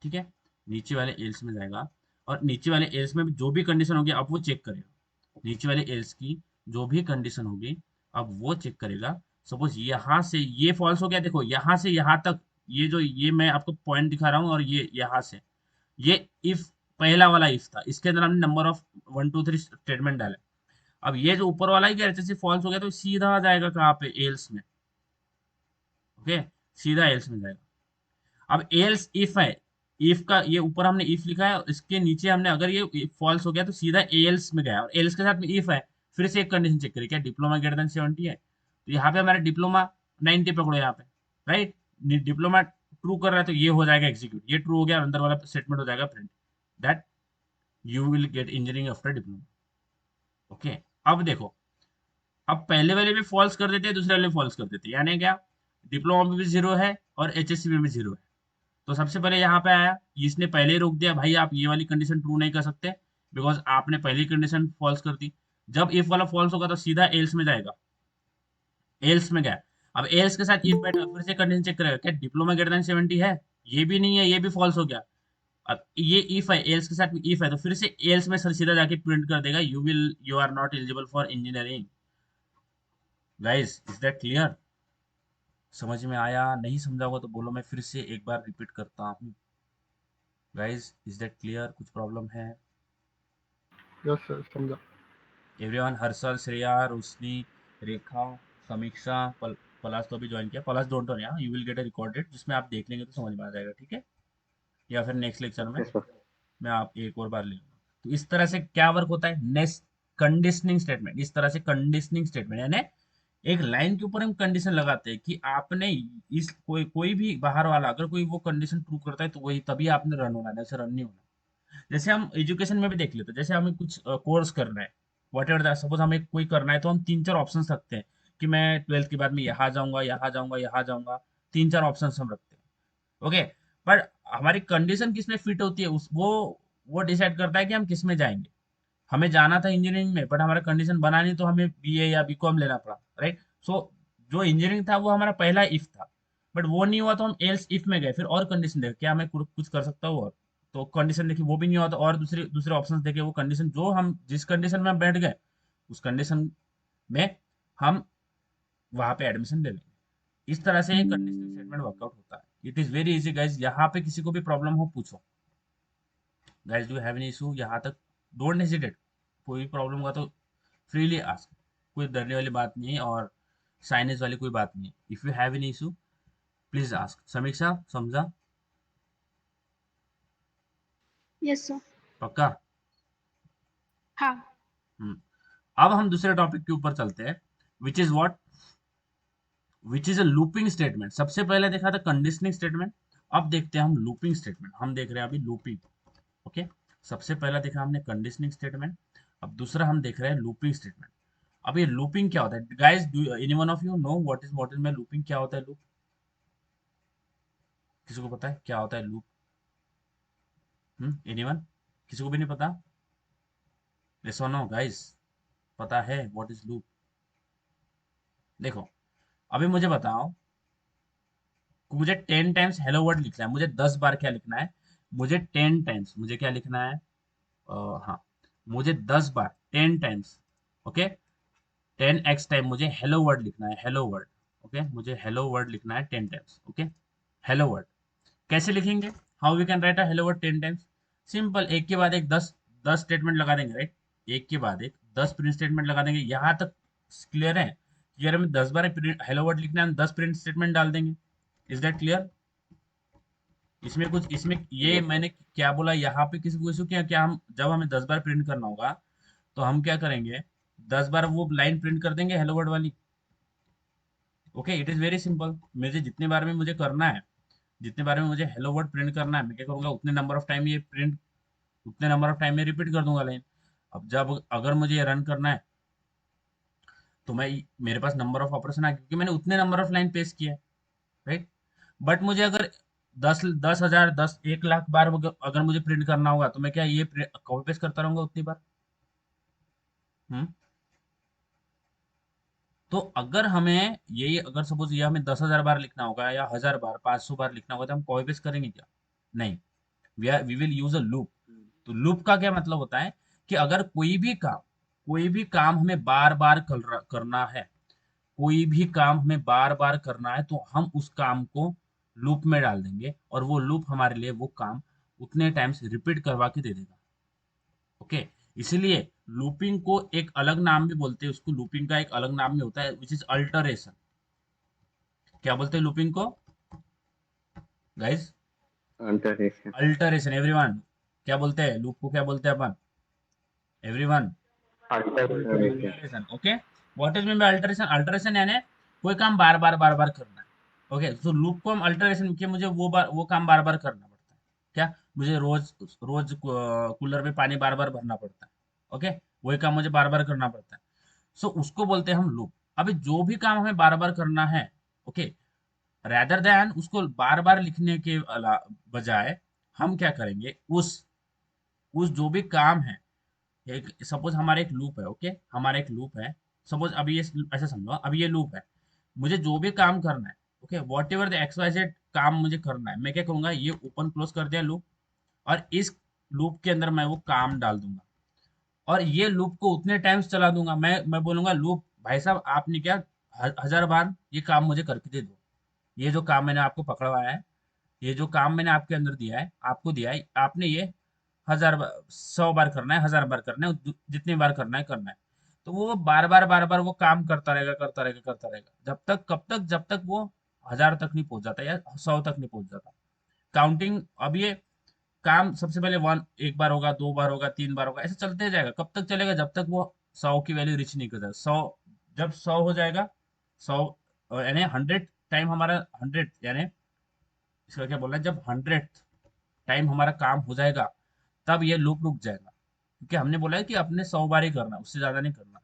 ठीक है, नीचे वाले एल्स में जाएगा, और नीचे वाले एल्स में भी जो भी कंडीशन होगी अब वो चेक करेगा, नीचे वाले एल्स की जो भी कंडीशन होगी अब वो चेक करेगा। सपोज यहाँ से ये फॉल्स हो गया, देखो यहाँ से यहाँ तक, ये मैं आपको पॉइंट दिखा रहा हूँ, और ये यहाँ से ये इफ पहला वाला इफ था, इसके अंदर हमने नंबर ऑफ 1 2 3 स्टेटमेंट डाले। अब ये जो ऊपर वाला ही क्या जैसे फॉल्स हो गया तो सीधा जाएगा कहाँ पे, एल्स में। ओके, सीधा एल्स में जाएगा। अब एल्स इफ है, इफ का ये ऊपर हमने इफ लिखा है, और इसके नीचे हमने अगर ये फॉल्स हो गया तो सीधा एल्स में गया, और एल्स के साथ में इफ है, फिर से एक कंडीशन चेक करिए क्या डिप्लोमा ग्रेटर देन 70 है? तो यहाँ पे हमारा डिप्लोमा 90 पकड़ो यहाँ पे, राइट, डिप्लोमा ट्रू कर रहा है तो ये हो जाएगा एग्जीक्यूट, ये ट्रू हो गया, अंदर वाला स्टेटमेंट हो जाएगा print, that you will get engineering after diploma. Okay, अब देखो, अब पहले वाले भी फॉल्स कर देते हैं, दूसरे वाले फॉल्स कर देते हैं, यानी क्या, डिप्लोमा में भी जीरो है और एचएससी में भी जीरो है। तो सबसे पहले यहाँ पे आया, इसने पहले ही रोक दिया भाई आप ये वाली कंडीशन ट्रू नहीं कर सकते, बिकॉज आपने पहली कंडीशन फॉल्स कर दी। जब इफ वाला फॉल्स होगा तो सीधा एल्स में जाएगा, एल्स में गया। अब एल्स के साथ इफ बैठा, फिर से कंडीशन चेक करेगा क्या डिप्लोमा ग्रेटर देन 70 है? ये भी नहीं है, ये भी फॉल्स हो गया। अब ये इफ है, एल्स के साथ इफ है, तो फिर से एल्स में सर सीधा जाके प्रिंट कर देगा you are not eligible for engineering. Guys, is that clear? समझ में आया? नहीं समझा होगा तो बोलो, मैं फिर से एक बार रिपीट करता हूँ। Guys, is that clear? कुछ प्रॉब्लम है? यस सर, समझा। एवरीवन, हर्षल, श्रेया, रोशनी, रेखा, समीक्षा, पलाश तो अभी ज्वाइन किया, Palash don't worry, you will get a recorded, जिसमें आप देख लेंगे तो समझ में आ जाएगा, ठीक है? या फिर नेक्स्ट लेक्चर में ओके सर। मैं आप एक और बार ले लूंगा। तो इस तरह से क्या वर्क होता है, नेक्स्ट कंडीशनिंग स्टेटमेंट, इस तरह से कंडीशनिंग स्टेटमेंट, यानी एक लाइन के ऊपर हम कंडीशन लगाते हैं कि आपने इस कोई कोई भी बाहर वाला अगर कोई वो कंडीशन प्रूव करता है तो वही तभी आपने रन होना है, ऐसे रन नहीं होना। जैसे हम एजुकेशन में भी देख लेते हैं, जैसे हमें कुछ कोर्स करना है, वट एवर, सपोज हमें कोई करना है तो हम 3 4 ऑप्शन रखते हैं कि मैं 12th के बाद में यहाँ जाऊंगा, यहाँ जाऊंगा, यहाँ जाऊंगा, 3 4 ऑप्शन हम रखते हैं। ओके, पर हमारी कंडीशन किस में फिट होती है, उस वो डिसाइड करता है कि हम किस में जाएंगे। हमें जाना था इंजीनियरिंग में, बट हमारा कंडीशन बना नहीं तो हमें बीए या बीकॉम लेना पड़ा, राइट? सो जो इंजीनियरिंग था वो हमारा पहला इफ था, बट वो नहीं हुआ तो हम एल्स इफ में गए, फिर और कंडीशन देखे क्या मैं कुछ कर सकता हूँ, और तो कंडीशन देखी वो भी नहीं हुआ तो और दूसरे दूसरे ऑप्शन देखे, वो कंडीशन जो हम जिस कंडीशन में हम बैठ गए उस कंडीशन में हम वहां पे एडमिशन ले लेंगे। इस तरह से कंडीशनल स्टेटमेंट वर्कआउट होता है। It is very easy guys, यहाँ पे किसी को भी प्रॉब्लम हो पूछो। Guys, do have any issue यहाँ तक? डोंट हेजिटेट, कोई भी प्रॉब्लम होगा तो फ्रीली आस्क, कोई डरने वाली बात नहीं है और साइनेज वाली कोई बात नहीं है। If you have any issue please ask. समीक्षा, समझा? Yes sir. पक्का? हाँ। हम्म। अब हम दूसरे टॉपिक के ऊपर चलते हैं, which is what, which is a looping statement. सबसे पहले देखा था कंडीशनिंग स्टेटमेंट, अब देखते हैं हम लूपिंग स्टेटमेंट। हम देख रहे हैं अभी लूपिंग। ओके, सबसे पहला देखा हमने कंडीशनिंग स्टेटमेंट, अब दूसरा हम देख रहे हैं लूपिंग स्टेटमेंट। अब ये लूपिंग क्या होता है guys? Do any one of you know what is मैं लूपिंग क्या होता है? लूप किसी को पता है क्या होता है लूप? एनीवन? किसी को भी नहीं पता? यस और नो गाइस, पता है व्हाट इज लूप? देखो अभी मुझे बताओ, मुझे 10 टाइम्स हेलो वर्ड लिखना है, मुझे 10 बार क्या लिखना है, मुझे 10 टाइम्स मुझे क्या लिखना है, हाँ, मुझे 10 बार 10 टाइम्स, ओके, 10x टाइम मुझे हेलो वर्ड लिखना है, हेलो वर्ड, ओके, मुझे हेलो वर्ड लिखना है 10 टाइम्स, ओके, हेलो वर्ड कैसे लिखेंगे, how we can write a hello word 10 times? Simple, एक के बाद एक 10 स्टेटमेंट लगा देंगे, राइट, एक के बाद एक 10 प्रिंट स्टेटमेंट लगा देंगे, यहाँ तक क्लियर है कि अगर हमें 10 बार हेलो वर्ड लिखना है, हम 10 प्रिंट स्टेटमेंट डाल देंगे, इज दैट क्लियर? इसमें कुछ, इसमें ये यस सर। मैंने क्या बोला, यहाँ पे किसी को इशू क्या, क्या हम जब हमें 10 बार प्रिंट करना होगा तो हम क्या करेंगे, 10 बार वो लाइन प्रिंट कर देंगे हेलो वर्ड वाली, okay, it is very simple, मुझे जितने बार में मुझे करना है, जितने बार में मुझे हेलो वर्ड प्रिंट करना है, मैं क्या करूंगा, उतने नंबर ऑफ टाइम ये प्रिंट, उतने नंबर ऑफ टाइम में रिपीट कर दूंगा लाइन। अब जब अगर मुझे ये रन करना है तो मैं, मेरे पास नंबर ऑफ ऑपरेशन आ, क्योंकि मैंने उतने नंबर ऑफ लाइन पेश किया है, राइट। बट मुझे अगर 10,000 1 लाख बार अगर मुझे प्रिंट करना होगा तो मैं क्या ये कॉपी पेस्ट करता रहूंगा उतनी बार? हम्म। तो अगर हमें ये, अगर सपोज ये हमें 10,000 बार लिखना होगा या 1,000 बार 500 बार लिखना होगा तो हम कॉपी पेस्ट करेंगे क्या? नहीं, we will use a loop. तो लूप का क्या मतलब होता है कि अगर कोई भी काम हमें बार बार करना है, कोई भी काम हमें बार बार करना है तो हम उस काम को लूप में डाल देंगे और वो लूप हमारे लिए वो काम उतने टाइम्स रिपीट करवा के दे देगा, ओके। इसलिए लूपिंग को एक अलग नाम भी बोलते हैं, उसको लूपिंग का एक अलग नाम भी होता है विच इज अल्टरेशन। क्या बोलते हैं लूपिंग को गाइस? अल्टरेशन। अल्टरेशन, एवरीवन क्या बोलते हैं लूप को, क्या बोलते हैं अपन, everyone? Alteration. Alteration, okay. What is mean by alteration? Alteration यानी कोई काम बार बार करना है, ओके। तो लूप को हम अल्टरेशन कि मुझे वो काम बार बार करना पड़ता है, क्या मुझे रोज रोज कूलर में पानी बार बार भरना पड़ता है, ओके, वही काम मुझे बार बार करना पड़ता है, सो उसको बोलते हैं हम लूप। अभी जो भी काम हमें बार बार करना है, ओके, रैदर देन उसको बार बार लिखने के बजाय हम क्या करेंगे, उस जो भी काम है, एक सपोज हमारा एक लूप है, ओके, हमारा एक लूप है, सपोज अभी ये ऐसा समझो, अभी ये लूप है, मुझे जो भी काम करना है, okay, whatever the X Y Z काम मुझे करना है, मैं क्या करूंगा, ये ओपन क्लोज कर दिया लूप, और इस लूप के अंदर मैं वो काम डाल दूंगा और ये लूप को उतने टाइम्स चला दूंगा, मैं बोलूंगा लूप भाई साहब आपने क्या 1,000 बार ये काम मुझे करके दे दो, ये जो काम मैंने आपको पकड़वाया है, ये जो काम मैंने आपके अंदर दिया है, आपको दिया है, आपने ये 1,000 बार 100 बार करना है, 1,000 बार करना है, जितनी बार करना है, तो वो बार बार वो काम करता रहेगा करता रहेगा करता रहेगा, जब तक कब तक, जब तक वो 1,000 तक नहीं पहुंच जाता या 100 तक नहीं पहुंच जाता। काउंटिंग, अब ये काम सबसे पहले वन, एक बार होगा, 2 बार होगा, 3 बार होगा, ऐसे चलते जाएगा, कब तक चलेगा, जब तक वो 100 की वैल्यू रिच नहीं कर जाए, 100, जब 100 हो जाएगा, 100 यानी 100 टाइम हमारा 100 यानी इसका क्या बोलना है, जब 100 टाइम हमारा काम हो जाएगा तब ये लूप रुक जाएगा, क्योंकि हमने बोला है कि अपने 100 बार ही करना, उससे ज्यादा नहीं करना।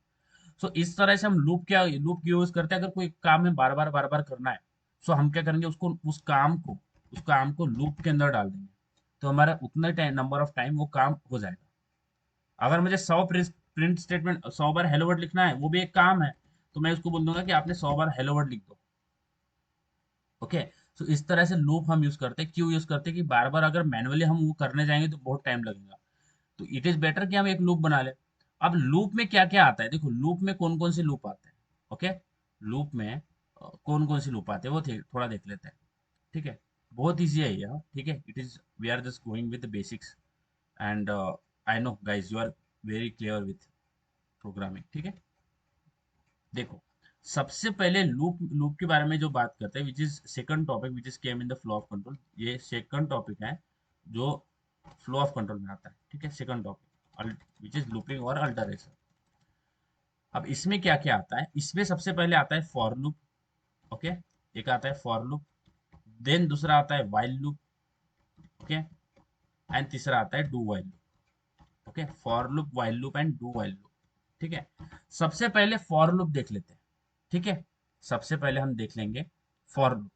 सो इस तरह से हम लूप की यूज करते हैं, अगर कोई काम है बार बार करना है, सो हम क्या करेंगे, उसको उस काम को लूप के अंदर डाल देंगे, तो हमारा उतना टाइम, नंबर ऑफ टाइम वो काम हो जाएगा। अगर मुझे 100 प्रिंट स्टेटमेंट 100 बार हेलो वर्ड लिखना है, वो भी एक काम है, तो मैं उसको बोल दूंगा कि आपने 100 बार हेलो वर्ड लिख दो, ओके। तो इस तरह से लूप हम यूज करते हैं, क्यों यूज करते हैं कि बार बार अगर मैनुअली हम वो करने जाएंगे तो बहुत टाइम लगेगा, तो इट इज बेटर कि हम एक लूप बना लें। अब लूप में क्या क्या आता है, देखो लूप में कौन कौन से लूप आते हैं, ओके, लूप में कौन कौन से लूप आते हैं वो थोड़ा देख लेते हैं, ठीक है, बहुत ईजी है ये, हाँ, ठीक है, it is, we are just going with the basics, and I know guys you are very clear with programming, ठीक है। देखो सबसे पहले लूप लूप के बारे में जो बात करते हैं, which is second topic which is came in the flow of control, ये सेकंड टॉपिक है जो फ्लो ऑफ कंट्रोल में आता है, ठीक है, second topic which is looping और अल्टरेशन। अब इसमें क्या क्या आता है, इसमें सबसे पहले आता है फॉर लूप, ओके, एक आता है फॉर लूप, देन दूसरा आता है वाइल लूप, ओके, एंड तीसरा आता है do while loop, okay, for loop, while loop and do while loop, ठीक है। सबसे पहले फॉर लूप देख लेते हैं, ठीक है, सबसे पहले हम देख लेंगे फॉर लूप।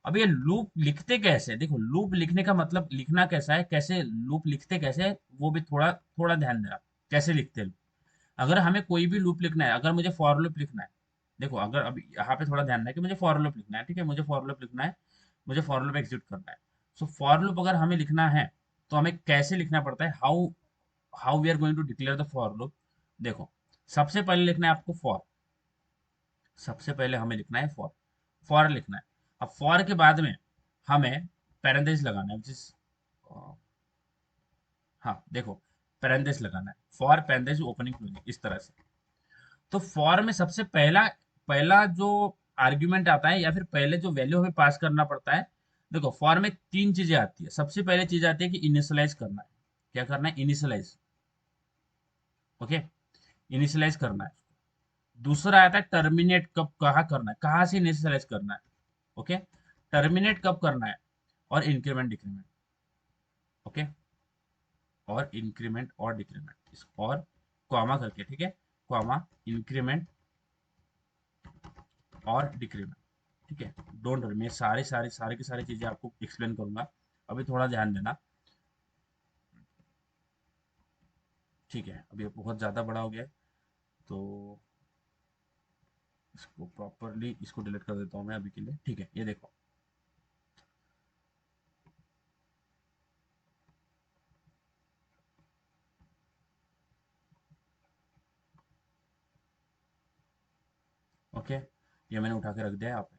अब ये लूप लिखते कैसे हैं? देखो लूप लिखने का मतलब लिखना कैसा है, कैसे लूप लिखते कैसे हैं, वो भी थोड़ा थोड़ा ध्यान देना, कैसे लिखते हैं अगर हमें कोई भी लूप लिखना है, अगर मुझे फॉर लूप लिखना है, देखो अगर अभी यहाँ पे थोड़ा ध्यान है कि मुझे फॉर लूप लिखना है, ठीक है, मुझे फॉर लूप लिखना है, मुझे फॉर लूप एग्जीक्यूट करना है। सो फॉर लूप अगर हमें लिखना है तो हमें कैसे लिखना पड़ता है, how how we are going to declare the for loop. देखो सबसे पहले लिखना है आपको फॉर, सबसे पहले हमें लिखना है फॉर, फॉर लिखना है। अब फॉर के बाद में हमें पैरेंथेसिस लगाना है, जिस हाँ देखो पैरेंथेसिस लगाना है, फॉर पैरेंथेसिस ओपनिंग क्लोजिंग, इस तरह से। तो फॉर में सबसे पहला पहला जो आर्ग्यूमेंट आता है या फिर पहले जो वैल्यू हमें पास करना पड़ता है, देखो फॉर में तीन चीजें आती है। सबसे पहले चीज आती है कि इनिशियलाइज करना है। क्या करना है? इनिशियलाइज। ओके, इनिशियलाइज करना है। दूसरा आता है टर्मिनेट, कब कहाँ करना है, कहाँ से इनिशियलाइज करना है। ओके, टर्मिनेट कब करना है, और इंक्रीमेंट डिक्रीमेंट। ओके, और इंक्रीमेंट और डिक्रीमेंट, और कॉमा करके, ठीक है, कॉमा इंक्रीमेंट और डिक्रीमेंट, ठीक है। डोंट वरी, मैं सारी की सारी चीजें आपको एक्सप्लेन करूंगा, अभी थोड़ा ध्यान देना, ठीक है। अभी बहुत ज़्यादा बड़ा हो गया है, तो इसको प्रॉपरली इसको डिलीट कर देता हूँ मैं अभी के लिए, ठीक है। ये देखो, ओके, ये मैंने उठा के रख दिया यहाँ पे।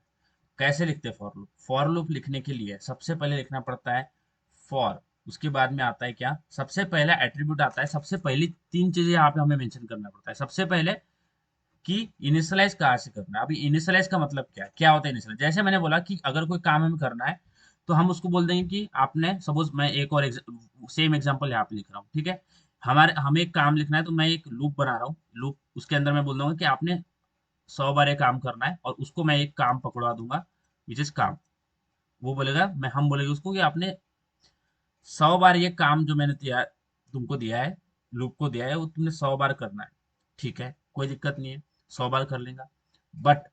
कैसे लिखते हैं फॉर लूप? फॉर लूप लिखने के लिए सबसे पहले लिखना पड़ता है फॉर, उसके बाद में आता है क्या, सबसे पहला एट्रीब्यूट आता है, सबसे पहली तीन चीजें यहाँ पे हमें मेंशन करना पड़ता है। सबसे पहले कि इनिशियलाइज कहाँ से करना है। अभी इनिशियलाइज का मतलब क्या है, क्या होता है इनिशियलाइज? जैसे मैंने बोला कि अगर कोई काम हमें करना है तो हम उसको बोल देंगे कि आपने, सपोज मैं एक और सेम एग्जांपल यहाँ पे लिख रहा हूँ, ठीक है। हमें एक काम लिखना है, तो मैं एक लूप बना रहा हूँ, लूप उसके अंदर मैं बोल दूंगा कि आपने 100 बार ये काम करना है, और उसको मैं एक काम पकड़वा दूंगा विच इज काम। वो बोलेगा, मैं हम बोलेंगे उसको कि आपने 100 बार ये काम जो मैंने दिया, तुमको दिया है, लूप को दिया है, वो तुमने 100 बार करना है, ठीक है, कोई दिक्कत नहीं है, 100 बार कर लेगा। बट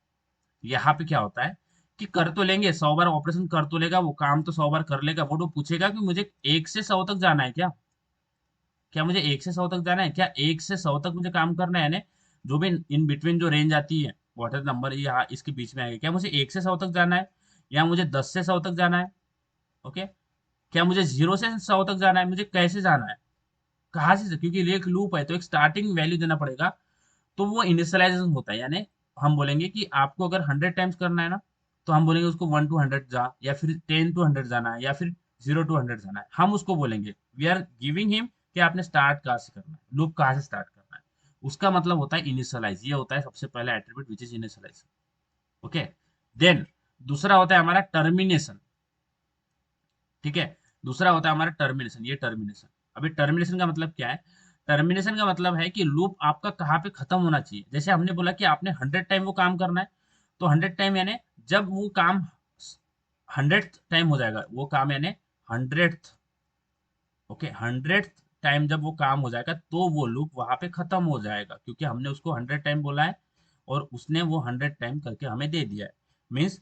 यहाँ पे क्या होता है कि कर तो लेंगे, 100 बार ऑपरेशन कर तो लेगा, वो काम तो 100 बार कर लेगा, वो तो पूछेगा कि मुझे 1 से 100 तक जाना है क्या, क्या मुझे 1 से 100 तक जाना है क्या, 1 से 100 तक मुझे काम करना है ना, जो भी इन बिटवीन जो रेंज आती है, व्हाट नंबर यहाँ इसके बीच में आएगा, क्या मुझे 1 से 100 तक जाना है, या मुझे 10 से 100 तक जाना है। ओके, क्या मुझे 0 से 100 तक जाना है, मुझे कैसे जाना है, कहाँ से, क्योंकि ये एक लूप है तो एक स्टार्टिंग वैल्यू देना पड़ेगा। तो वो इनिशियलाइजेशन होता है, यानी हम बोलेंगे कि आपको अगर 100 टाइम्स करना है ना, तो हम बोलेंगे उसको 1 to 100 जा, या फिर 10 to 100 जाना है, या फिर 0 to 100 जाना है, हम उसको बोलेंगे, वी आर गिविंग हिम कि आपने स्टार्ट कहाँ से करना है, लूप कहाँ से स्टार्ट करना है। उसका मतलब होता है इनिशियलाइज, ये होता है सबसे पहला attribute which is initialize. Okay, then दूसरा होता है हमारा टर्मिनेशन, ठीक है। दूसरा होता है हमारा टर्मिनेशन, ये टर्मिनेशन। अभी टर्मिनेशन का मतलब क्या है? टर्मिनेशन का मतलब है कि लूप आपका कहाँ पे खत्म होना चाहिए। जैसे हमने बोला कि आपने 100 टाइम वो काम करना है, तो 100 टाइम यानी जब वो काम 100th टाइम हो जाएगा, वो काम यानी 100th, ओके, 100th टाइम जब वो काम हो जाएगा तो वो लूप वहां पे खत्म हो जाएगा, क्योंकि हमने उसको 100 टाइम बोला है और उसने वो 100 टाइम करके हमें दे दिया है। Means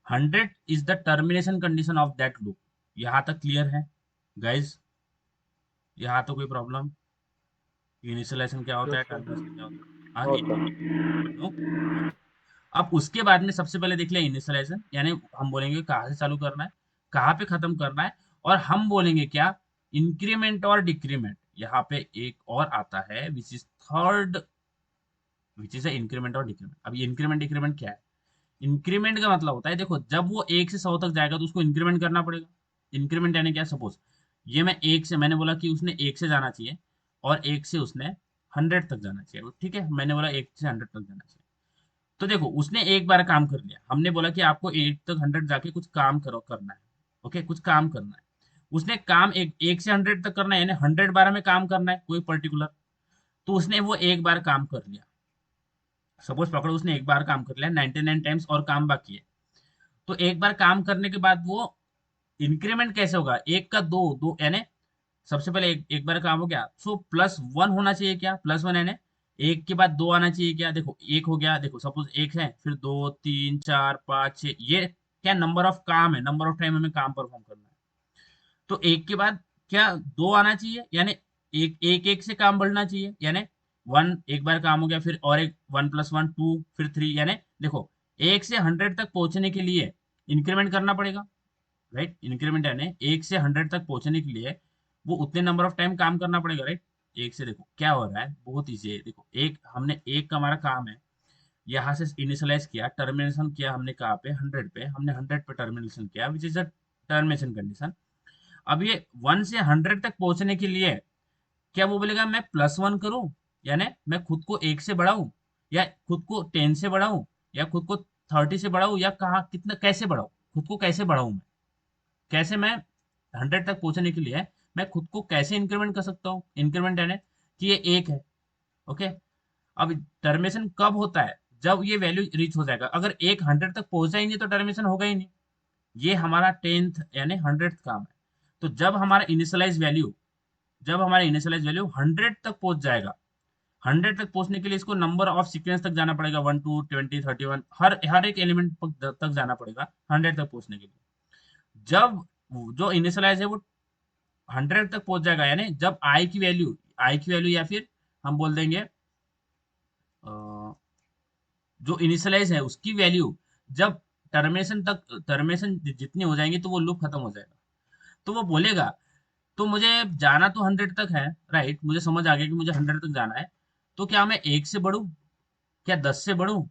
100 is the termination condition of that loop. यहाँ तक क्लियर है गाइज? यहाँ तो कोई प्रॉब्लम? इनिशियलाइजेशन क्या होता यस है, सर। टर्मिनेशन क्या होता है, Okay. नो? अब उसके बाद में सबसे पहले देख लिया इनिशियलाइजेशन, यानी हम बोलेंगे कहाँ से चालू करना है, कहाँ पे खत्म करना है, और हम बोलेंगे क्या, इंक्रीमेंट और डिक्रीमेंट। यहाँ पे एक और आता है which is third, which is increment और डिक्रीमेंट। अब ये इंक्रीमेंट डिक्रीमेंट क्या है? इंक्रीमेंट का मतलब होता है, देखो जब वो 1 से 100 तक जाएगा तो उसको इंक्रीमेंट करना पड़ेगा। इंक्रीमेंट यानी क्या, सपोज ये मैं एक से, मैंने बोला कि उसने 1 से जाना चाहिए, और 1 से उसने 100 तक जाना चाहिए, ठीक है, मैंने बोला 1 से 100 तक जाना चाहिए। तो देखो उसने एक बार काम कर लिया, हमने बोला कि आपको 1 तक 100 जाके कुछ काम करो, करना है, ओके, कुछ काम करना है। उसने काम एक से 100 तक करना है, यानी 100 बार हमें काम करना है कोई पर्टिकुलर। तो उसने वो एक बार काम कर लिया, सपोज पकड़ो उसने एक बार काम कर लिया 99 टाइम्स, और काम बाकी है। तो एक बार काम करने के बाद वो इंक्रीमेंट कैसे होगा, एक का दो, दो यानी सबसे पहले एक बार काम हो गया, सो +1 होना चाहिए क्या, +1 यानी एक के बाद दो आना चाहिए क्या, देखो एक हो गया, देखो सपोज एक है, फिर 2 3 4 5 6, ये क्या नंबर ऑफ काम है, नंबर ऑफ टाइम हमें काम परफॉर्म करना है। तो एक के बाद क्या दो आना चाहिए, यानी एक एक एक से काम बढ़ना चाहिए, यानी वन एक बार काम हो गया, फिर और एक 1+1 2, फिर 3, यानी देखो 1 से 100 तक पहुंचने के लिए इंक्रीमेंट करना पड़ेगा, राइट। इंक्रीमेंट यानी 1 से 100 तक पहुंचने के लिए वो उतने नंबर ऑफ टाइम काम करना पड़ेगा, राइट। एक से देखो क्या हो रहा है, बहुत ईजी है। देखो एक हमने एक का हमारा काम है, यहाँ से इनिशियलाइज किया, टर्मिनेशन किया हमने कहाँ पे 100 पे, हमने 100 पे टर्मिनेशन किया which is a termination condition. अब ये 1 से 100 तक पहुंचने के लिए क्या वो बोलेगा मैं +1 करूं, यानी मैं खुद को 1 से बढ़ाऊं, या खुद को 10 से बढ़ाऊं, या खुद को 30 से बढ़ाऊं, या कहा कितना कैसे बढ़ाऊं, खुद को कैसे बढ़ाऊं, मैं कैसे मैं 100 तक पहुंचने के लिए मैं खुद को कैसे इंक्रीमेंट कर सकता हूँ। इंक्रीमेंट यानी कि ये एक है, ओके। अब टर्मिनेशन कब होता है, जब ये वैल्यू रीच हो जाएगा। अगर एक 100 तक पहुंचा ही नहीं तो टर्मिनेशन होगा ही नहीं। ये हमारा 10th यानी 100th काम है। तो जब हमारा इनिशियलाइज वैल्यू 100 तक पहुंच जाएगा, 100 तक पहुंचने के लिए इसको नंबर ऑफ सीक्वेंस तक जाना पड़ेगा, 1 2 20 31, हर एक एलिमेंट तक जाना पड़ेगा 100 तक पहुंचने के लिए। जब जो इनिशियलाइज है वो 100 तक पहुंच जाएगा, यानी जब आई की वैल्यू या फिर हम बोल देंगे जो इनिशियलाइज है उसकी वैल्यू जब टर्मिनेशन जितनी हो जाएंगी तो वो लूप खत्म हो जाएगा। तो वो बोलेगा तो मुझे जाना तो 100 तक है, राइट, मुझे समझ आ गया कि मुझे 100 तक जाना है। तो क्या मैं 1 से बढ़ूं, क्या 10 से बढ़ूं,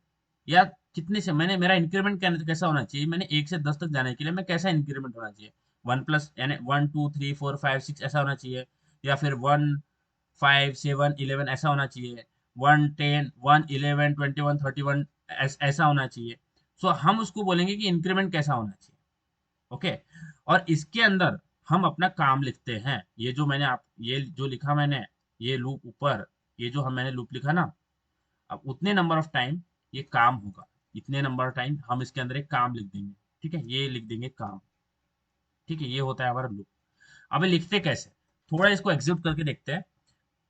या कितने से, मैंने मेरा इंक्रीमेंट कैसा होना चाहिए, मैंने 1 से 10 तक जाने के लिए मैं कैसा इंक्रीमेंट होना चाहिए, 1+ यानी 1 2 3 4 5 6 ऐसा होना चाहिए, या फिर 1 5 7 11 ऐसा होना चाहिए, 1 10 1 11 21 31 ऐसा होना चाहिए। सो हम उसको बोलेंगे कि इंक्रीमेंट कैसा होना चाहिए, ओके। और इसके अंदर हम अपना काम लिखते हैं, ये जो मैंने आप ये जो लिखा मैंने, ये लूप ऊपर, ये जो हम मैंने लूप लिखा ना, अब उतने नंबर ऑफ टाइम ये काम होगा, इतने नंबर ऑफ टाइम हम इसके अंदर एक काम लिख देंगे, ठीक है, ये लिख देंगे काम, ठीक है। ये होता है हमारा लूप। अब ये लिखते कैसे, थोड़ा इसको एग्जीक्यूट करके देखते हैं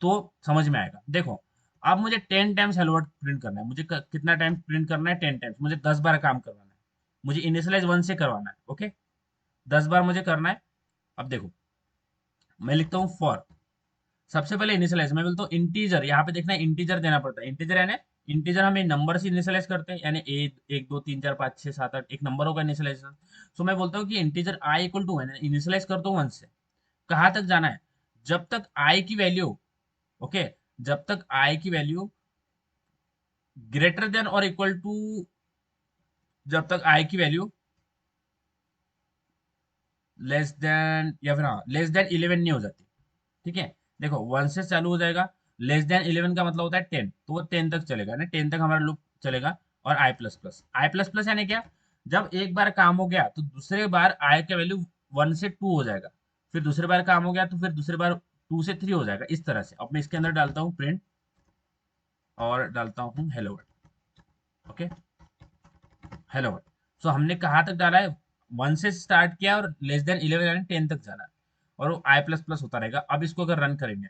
तो समझ में आएगा। देखो अब मुझे 10 टाइम्स हेलो वर्ड प्रिंट करना है, मुझे कितना टाइम प्रिंट करना है, 10 टाइम्स, मुझे 10 बार काम करवाना है, मुझे इनिशियलाइज 1 से करवाना है, ओके, 10 बार मुझे करना है। अब देखो मैं लिखता हूँ फॉर, सबसे पहले इनिशियलाइज मैं बोलता हूँ इंटीजर, यहाँ पे देखना इंटीजर देना पड़ता है। इंटीजर यानी इंटीजर हम नंबर से इनिशियलाइज करते हैं, यानी 1 1 2 3 4 5 6 7 8 एक नंबर होगा इनिशियलाइजेशन। सो मैं बोलता हूँ कि integer i equal to initialize करता हूँ 1 से, कहाँ तक जाना है, जब तक आई की वैल्यू, ओके, जब तक आई की वैल्यू ग्रेटर देन और इक्वल टू, जब तक आई की वैल्यू लेस देन या फिर हाँ लेस देन 11 नहीं हो जाती, ठीक है। देखो 1 से चालू हो जाएगा, लेस देन 11 का मतलब होता है 10, तो वो 10 तक चलेगा ना, 10 तक हमारा लूप चलेगा। और आई प्लस प्लस यानी क्या, जब एक बार काम हो गया तो दूसरे बार आई का वैल्यू 1 से 2 हो जाएगा, फिर दूसरे बार काम हो गया तो फिर दूसरे बार 2 से 3 हो जाएगा, इस तरह से। अब मैं इसके अंदर डालता हूँ प्रिंट और डालता हूँ hello world, okay, hello world. So हमने कहाँ तक डाला है, 1 से स्टार्ट किया और लेस देन 11 यानी 10 तक जाना है, और वो आई प्लस प्लस होता रहेगा। अब इसको अगर रन करेंगे,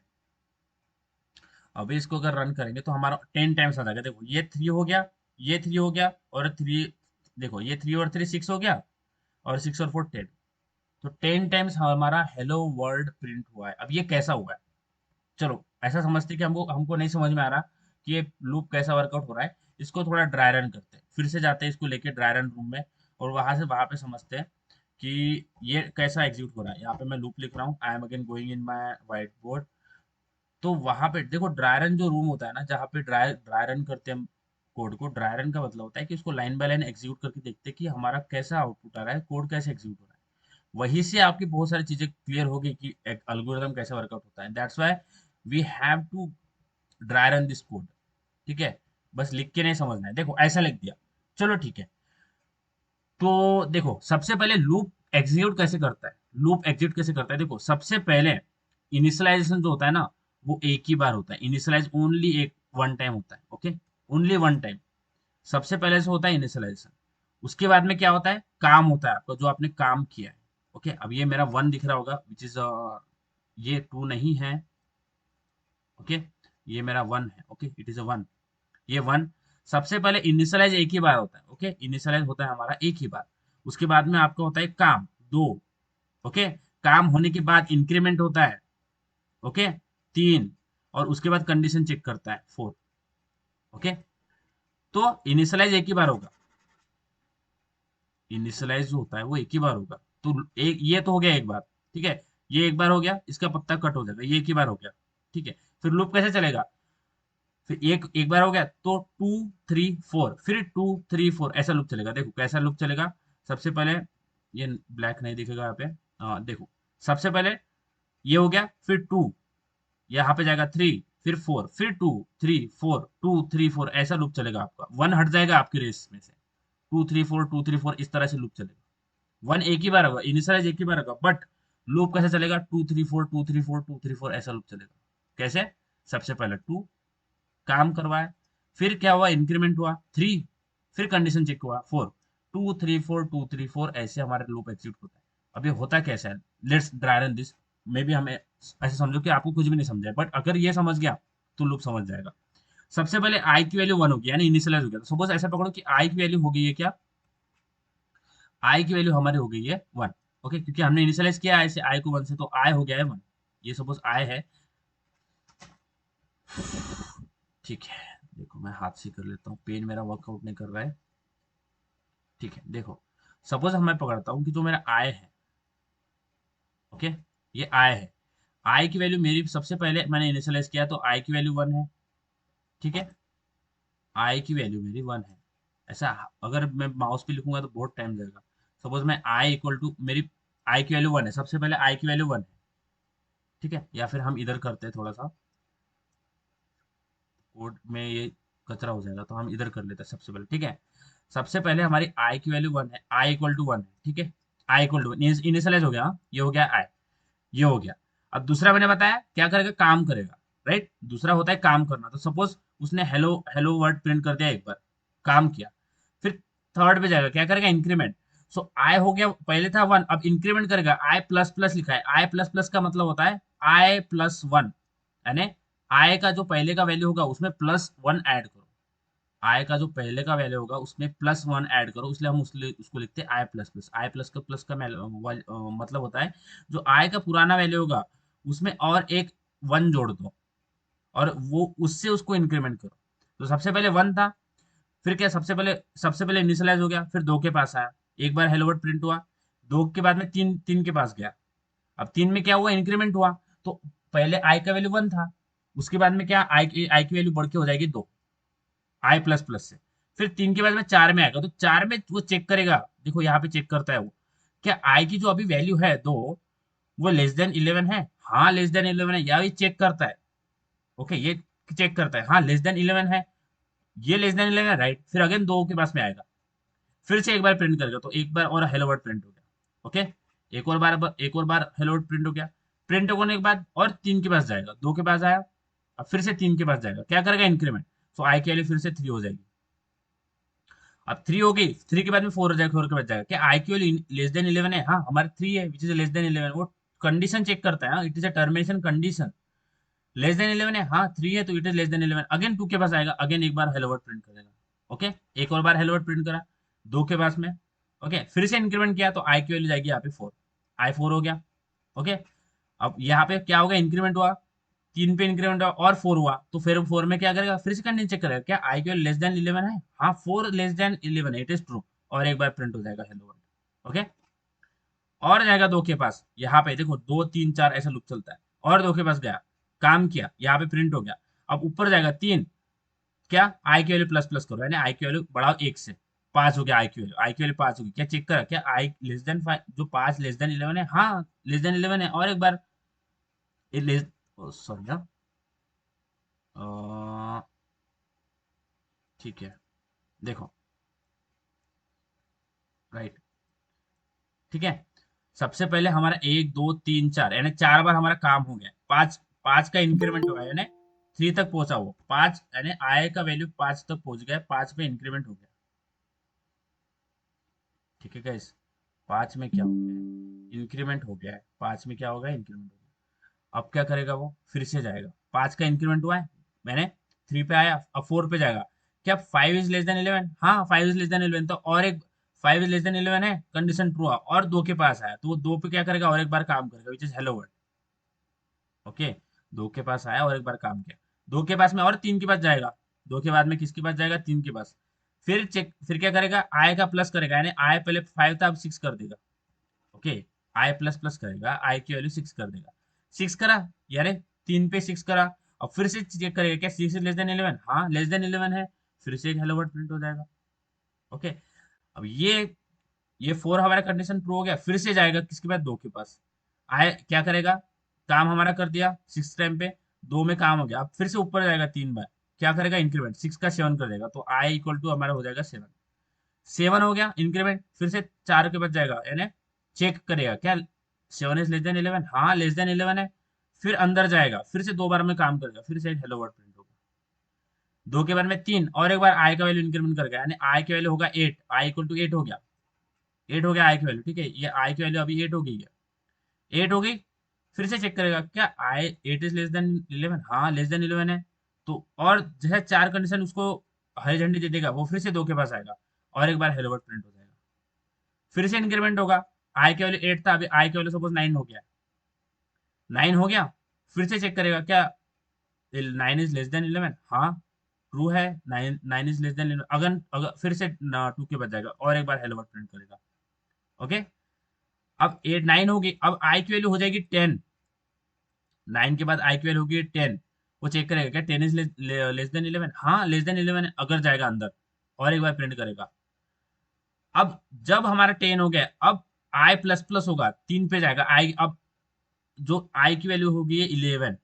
अभी इसको अगर रन करेंगे तो हमारा 10 टाइम्स आ जाएगा। देखो ये 3 हो गया, ये 3 हो गया, और 3, देखो ये 3 और 3 6 हो गया, और 6 और 4 10, तो 10 टाइम्स हमारा हेलो वर्ल्ड प्रिंट हुआ है। अब ये कैसा हुआ है, चलो ऐसा समझते हैं कि हमको हमको नहीं समझ में आ रहा कि ये लूप कैसा वर्कआउट हो रहा है। इसको थोड़ा ड्राई रन करते हैं, फिर से जाते हैं इसको लेके ड्राई रन रूम में, और वहां से वहां पे समझते हैं कि ये कैसा एग्जीक्यूट हो रहा है। यहाँ पे मैं लूप लिख रहा हूँ, I am again going in my white board. तो वहां पे देखो ड्राई रन जो रूम होता है ना, जहाँ पे ड्राई ड्राई रन करते हैं हम कोड को, ड्राई रन का मतलब होता है कि उसको लाइन बाय लाइन एग्जीक्यूट करके देखते हैं कि हमारा कैसा आउटपुट आ रहा है, कोड कैसे एग्जीक्यूट हो रहा है। वहीं से आपकी बहुत सारी चीजें क्लियर होगी कि एक एल्गोरिथम कैसे वर्कआउट होता है। That's why we have to dry run this code, ठीक है, बस लिख के नहीं समझना है। देखो ऐसा लिख दिया, चलो ठीक है। तो देखो सबसे पहले लूप एग्जीक्यूट कैसे करता है, लूप एग्जीक्यूट कैसे करता है, देखो सबसे पहले इनिशियलाइजेशन जो होता है ना, वो एक ही बार होता है। इनिशियलाइज ओनली एक वन टाइम होता है, ओके, ओनली वन टाइम। सबसे पहले से होता है इनिशियलाइजेशन, उसके बाद में क्या होता है, काम होता है आपका जो आपने काम किया है, ओके। अब ये मेरा 1 दिख रहा होगा विच इज ये 2 नहीं है, ओके, ये मेरा 1 है, ओके, इट इज अ 1, ये 1। सबसे पहले इनिशियलाइज एक ही बार होता है, ओके, इनिशियलाइज होता है हमारा एक ही बार। उसके बाद में आपका होता है काम 2, ओके, काम होने के बाद इंक्रीमेंट होता है, ओके, 3, और उसके बाद कंडीशन चेक करता है 4। ओके, तो इनिशियलाइज एक ही बार होगा, इनिशियलाइज जो होता है वो एक ही बार होगा। तो एक ये तो हो गया एक बार, ठीक है, ये एक बार हो गया, इसका पत्ता कट हो जाएगा, ये एक ही बार हो गया, ठीक है। फिर लूप कैसे चलेगा, फिर एक एक बार हो गया तो 2 3 4, फिर 2 3 4 ऐसा लूप चलेगा। देखो कैसा लूप चलेगा, सबसे पहले ये ब्लैक नहीं दिखेगा यहाँ पे, देखो सबसे पहले ये हो गया, फिर 2, यहाँ पे जाएगा 3, फिर 4, फिर 2 3 4 2 3 4, ऐसा लूप चलेगा आपका। 1 हट जाएगा आपकी रेस में से, 2 3 4 2 3 4 इस तरह से लूप चलेगा। 1 एक ही बार होगा, इनिशियलाइज एक ही बार होगा, बट लूप कैसे चलेगा, 2 3 4 2 3 4 2 3 4 ऐसा लूप चलेगा। कैसे, सबसे पहले 2 काम करवाया, फिर क्या हुआ, इंक्रीमेंट हुआ 3, फिर कंडीशन चेक हुआ 4, 2 3 4 2 3 4 ऐसे हमारे लूप एग्जीक्यूट होता है। अब ये होता कैसा है, लेट्स ड्राई रन दिस। मे भी हमें ऐसे समझो कि आपको कुछ भी नहीं समझा है, बट अगर ये समझ गया तो लूप समझ जाएगा। सबसे पहले आई की वैल्यू 1 होगी, यानी इनिशियलाइज हो गया। तो सपोज ऐसा पकड़ो कि आई की वैल्यू हो गई है क्या, आई की वैल्यू हमारी हो गई है 1। ओके, क्योंकि हमने इनिशियलाइज किया है ऐसे आई को 1 से, तो आई हो गया है 1। ये सपोज आई है, ठीक है। देखो मैं हाथ से कर लेता हूँ, पेन मेरा वर्कआउट नहीं कर रहा है, ठीक है। देखो सपोज मैं पकड़ता हूँ कि जो मेरा आई है, ओके, ये आई है, आई की वैल्यू मेरी सबसे पहले मैंने इनिशियलाइज किया तो आई की वैल्यू 1 है, ठीक है, आई की वैल्यू मेरी 1 है। ऐसा अगर मैं माउस पे लिखूंगा तो बहुत टाइम जाएगा। सपोज मैं आई इक्वल टू, मेरी आई की वैल्यू 1 है, सबसे पहले आई की वैल्यू 1 है, ठीक है। या फिर हम इधर करते हैं, थोड़ा सा कोड में ये कचरा हो जाएगा, तो हम इधर कर लेते हैं सबसे पहले, ठीक है। सबसे पहले हमारी आई की वैल्यू 1 है, आई इक्वल टू 1 है, ठीक है, आई इक्वल टू इनिशियलाइज हो गया, हाँ, ये हो गया आई, ये हो गया। अब दूसरा मैंने बताया क्या करेगा, काम करेगा, राइट। दूसरा होता है काम करना। तो सपोज उसने हेलो हेलो वर्ड प्रिंट कर दिया एक बार, काम किया। फिर थर्ड पे जाएगा, क्या करेगा, इंक्रीमेंट। सो आई हो गया, पहले था 1, अब इंक्रीमेंट करेगा, आई प्लस प्लस लिखा है, आई प्लस प्लस का मतलब होता है आई प्लस 1, यानी आई का जो पहले का वैल्यू होगा उसमें प्लस 1 ऐड करो। आई का जो पहले का वैल्यू होगा उसमें प्लस 1 ऐड करो, इसलिए हम उसको लिखते हैं आई प्लस प्लस। आई प्लस का मतलब होता है जो आई का पुराना वैल्यू होगा उसमें और एक 1 जोड़ दो, और वो उससे उसको इंक्रीमेंट करो। तो सबसे पहले 1 था, फिर क्या, सबसे पहले इनिशियलाइज हो गया, फिर 2 के पास आया, एक बार हेलो वर्ड प्रिंट हुआ, 2 के बाद में 3 के पास गया। अब 3 में क्या हुआ, इंक्रीमेंट हुआ, तो पहले आई का वैल्यू 1 था, उसके बाद में क्या, आई की वैल्यू बढ़ के हो जाएगी 2, आई प्लस प्लस से। फिर 3 के बाद में 4 में आएगा, तो 4 में वो चेक करेगा, देखो यहाँ पे चेक करता है वो, क्या आई की जो अभी वैल्यू है 2, वो लेस देन 11 है, हाँ लेस देन 11 है, या ये चेक करता है। ओके, ये चेक करता है, हाँ लेस देन 11 है, ये लेस देन 11 है, राइट। फिर अगेन 2 के पास में आएगा, फिर से एक बार प्रिंट करेगा, तो एक बार और हेलो वर्ड प्रिंट हो गया। ओके, एक और बार हेलो वर्ड प्रिंट हो गया। प्रिंट होने के बाद और 3 के पास जाएगा, 2 के पास आया, अब फिर से 3 के पास जाएगा, क्या करेगा, इंक्रीमेंट। सो आई की वैल्यू फिर से 3 हो जाएगी। अब 3 हो गई, 3 के बाद में 4 हो जाएगा, 4 के बाद जाएगा, क्या आई की वैल्यू लेस देन 11 है, हाँ हमारे 3 है, विच इज लेस देन 11, वो कंडीशन चेक करता है, it is a termination condition. Less than 11 है, हाँ 3 है, तो it is less than 11। Again 2 के पास आएगा, अगेन एक बार हेलो वर्ड प्रिंट करेगा। ओके, एक और बार हेलो वर्ड प्रिंट करा 2 के पास में, ओके, फिर से इंक्रीमेंट किया, तो आई की वैल्यू जाएगी यहाँ पे 4, आई 4 हो गया। ओके, अब यहाँ पे क्या होगा, इंक्रीमेंट हुआ, 3 पे इंक्रीमेंट हुआ और 4 हुआ, तो फिर 4 में क्या करेगा, फिर से कंडीशन चेक करेगा, क्या आई की वैल्यू लेस देन 11 है, हाँ 4 लेस देन 11 है, इट इज ट्रू, और एक बार प्रिंट हो जाएगा हेलो वर्ड। ओके, और जाएगा 2 के पास, यहाँ पे देखो 2 3 4 ऐसा लूप चलता है, और 2 के पास गया, काम किया, यहाँ पे प्रिंट हो गया। अब ऊपर जाएगा 3, क्या, आई की वैल्यू प्लस प्लस करो, यानी आई की वैल्यू बढ़ाओ 1 से, 5 हो गया आई की वैल्यू, आई की वैल्यू 5 होगी, क्या चेक करा, क्या आई लेस देन 5, जो 5 लेस देन 11 है, हाँ लेस देन 11 है, और एक बार लेस, सॉरी हाँ, ठीक है, देखो, राइट, ठीक है। सबसे पहले हमारा 1 2 3 4, यानी 4 बार हमारा काम हो गया, 5 5 का इंक्रीमेंट हुआ, यानी 3 तक पहुंचा वो 5, यानी आई का वैल्यू 5 तक पहुंच गया, 5 पे इंक्रीमेंट हो गया, ठीक है गाइस। 5 में क्या हो गया है, इंक्रीमेंट हो गया है, 5 में क्या होगा, इंक्रीमेंट हो गया। अब क्या करेगा वो, फिर से जाएगा, 5 का इंक्रीमेंट हुआ है, मैंने 3 पे आया, अब 4 पे जाएगा, क्या 5 इज लेस देन 11, हाँ 5 इज लेस देन 11, तो और एक 5 इज लेस देन 11 है, कंडीशन ट्रू हुआ, और 2 के पास आया, तो वो 2 पे क्या करेगा, और एक बार काम करेगा, which is hello word. Okay, 2 के पास आया और एक बार काम किया, 2 के पास में और 3 के पास जाएगा, 2 के बाद में किसके पास जाएगा, 3 के पास, फिर क्या करेगा, आई का प्लस करेगा, यानी आई पहले 5 था अब 6 कर देगा, ओके, आई प्लस प्लस करेगा, आई की वैल्यू 6 कर देगा, 6 करा यानी 3 पे 6 करा, अब फिर से चेक करेगा क्या 6 इज लेस देन 11, हाँ लेस देन 11 है, फिर से एक हेलो वर्ड प्रिंट हो जाएगा, ओके। अब ये 4 हमारा कंडीशन प्रूव हो गया, फिर से जाएगा किसके पास, 2 के पास, आए क्या करेगा, काम हमारा कर दिया 6 टाइम पे, 2 में काम हो गया, अब फिर से ऊपर जाएगा 3 बार, क्या करेगा, इंक्रीमेंट 6 का 7 कर देगा, तो आई इक्वल टू हमारा हो जाएगा 7, 7 हो गया इंक्रीमेंट, फिर से 4 के पास जाएगा, यानी चेक करेगा क्या 7 इज लेस देन 11, हाँ लेस देन 11 है, फिर अंदर जाएगा, फिर से 2 बार में काम करेगा, फिर से एक हेलो वर्ड प्रिंट होगा, 2 के बाद में 3 और एक बार आई का वैल्यू इंक्रीमेंट करेगा, यानी आई की वैल्यू होगा 8, आई इक्वल टू 8 हो गया, 8 हो गया आई की वैल्यू, ठीक है, ये आई की वैल्यू अभी 8 हो गई है, 8 हो गई, फिर से चेक करेगा क्या आई 8 इज लेस देन 11, हाँ लेस देन 11 है, तो और जैसे 4 कंडीशन उसको हरी झंडी दे देगा, वो फिर से 2 के पास आएगा और एक बार हेलो वर्ड प्रिंट हो जाएगा, फिर से इंक्रीमेंट होगा, आई की वैल्यू 8 था, अभी आई की वैल्यू सपोज 9 हो गया, 9 हो गया, फिर से चेक करेगा क्या 9 इज लेस देन 11, हाँ ट्रू है, 9 इज लेस देन 11, अगर अगर फिर से 2 के बाद जाएगा और एक बार हेलो वर्ड प्रिंट करेगा, ओके। अब 8 9 होगी, अब आई की वैल्यू हो जाएगी 10, 9 के बाद आई की वैल्यू होगी 10, वो चेक करेगा क्या 10 इज लेस देन 11, हाँ लेस देन 11 है, अगर जाएगा अंदर और एक बार प्रिंट करेगा, अब जब हमारा 10 हो गया, अब आई प्लस प्लस होगा, 3 पे जाएगा आई, अब जो आई की वैल्यू होगी 11,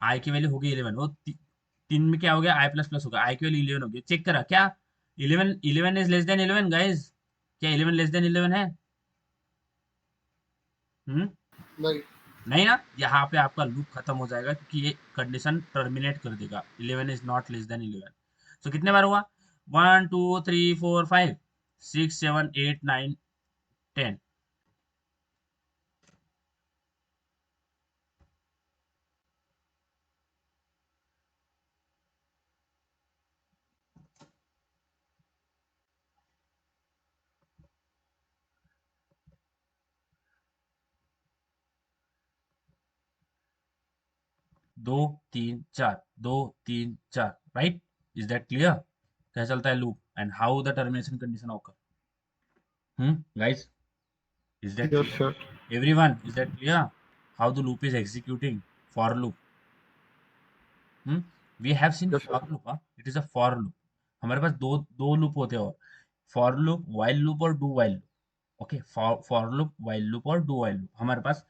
आई की वैल्यू होगी 11, वो 3 में क्या हो गया, आई प्लस प्लस होगा, आई की वैल्यू 11 होगी, चेक करा क्या 11 इज लेस देन 11 गाइस, क्या 11 लेस देन 11 है, हम्म, नहीं नहीं ना, यहाँ पे आपका लूप खत्म हो जाएगा क्योंकि ये कंडीशन टर्मिनेट कर देगा, 11 इज नॉट लेस देन 11, सो कितने बार हुआ, 1 2 3 4 5 6 7 8 9 10, दो तीन चार, 2 3 4, राइट, इज दैट क्लियर, कैसे चलता है loop and how the termination condition occur, guys, is that yes clear, sir everyone, is that clear how the loop is executing, for loop, we have seen yes for sir loop, it is a for loop, हमारे पास दो loop होते हैं, और for loop, while loop और do while loop, okay, for loop, while loop और do while loop, हमारे पास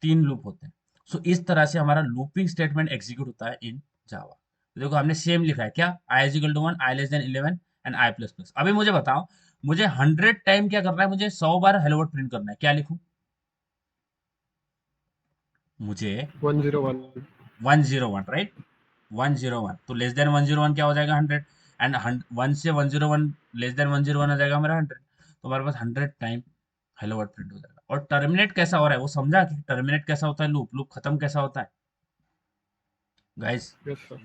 3 loop होते हैं, सो इस तरह से हमारा लूपिंग स्टेटमेंट एग्जीक्यूट होता है इन जावा, तो देखो हमने सेम लिखा है क्या, i is equal to 1, i less than 11 and i plus plus, अभी मुझे बताओ, मुझे 100 टाइम क्या करना है, मुझे 100 बार हेलो वर्ड प्रिंट करना है, क्या लिखूं, मुझे 101 101, राइट, 101, तो लेस देन 101 क्या हो जाएगा 100, एंड 1 से 101 लेस देन 101 हो जाएगा हमारा 100, तो हमारे पास 100 टाइम हेलो वर्ड प्रिंट हो जाएगा, और टर्मिनेट कैसा हो रहा है वो समझा कि टर्मिनेट कैसा होता है, लूप लूप खत्म कैसा होता है गाइस, यस सर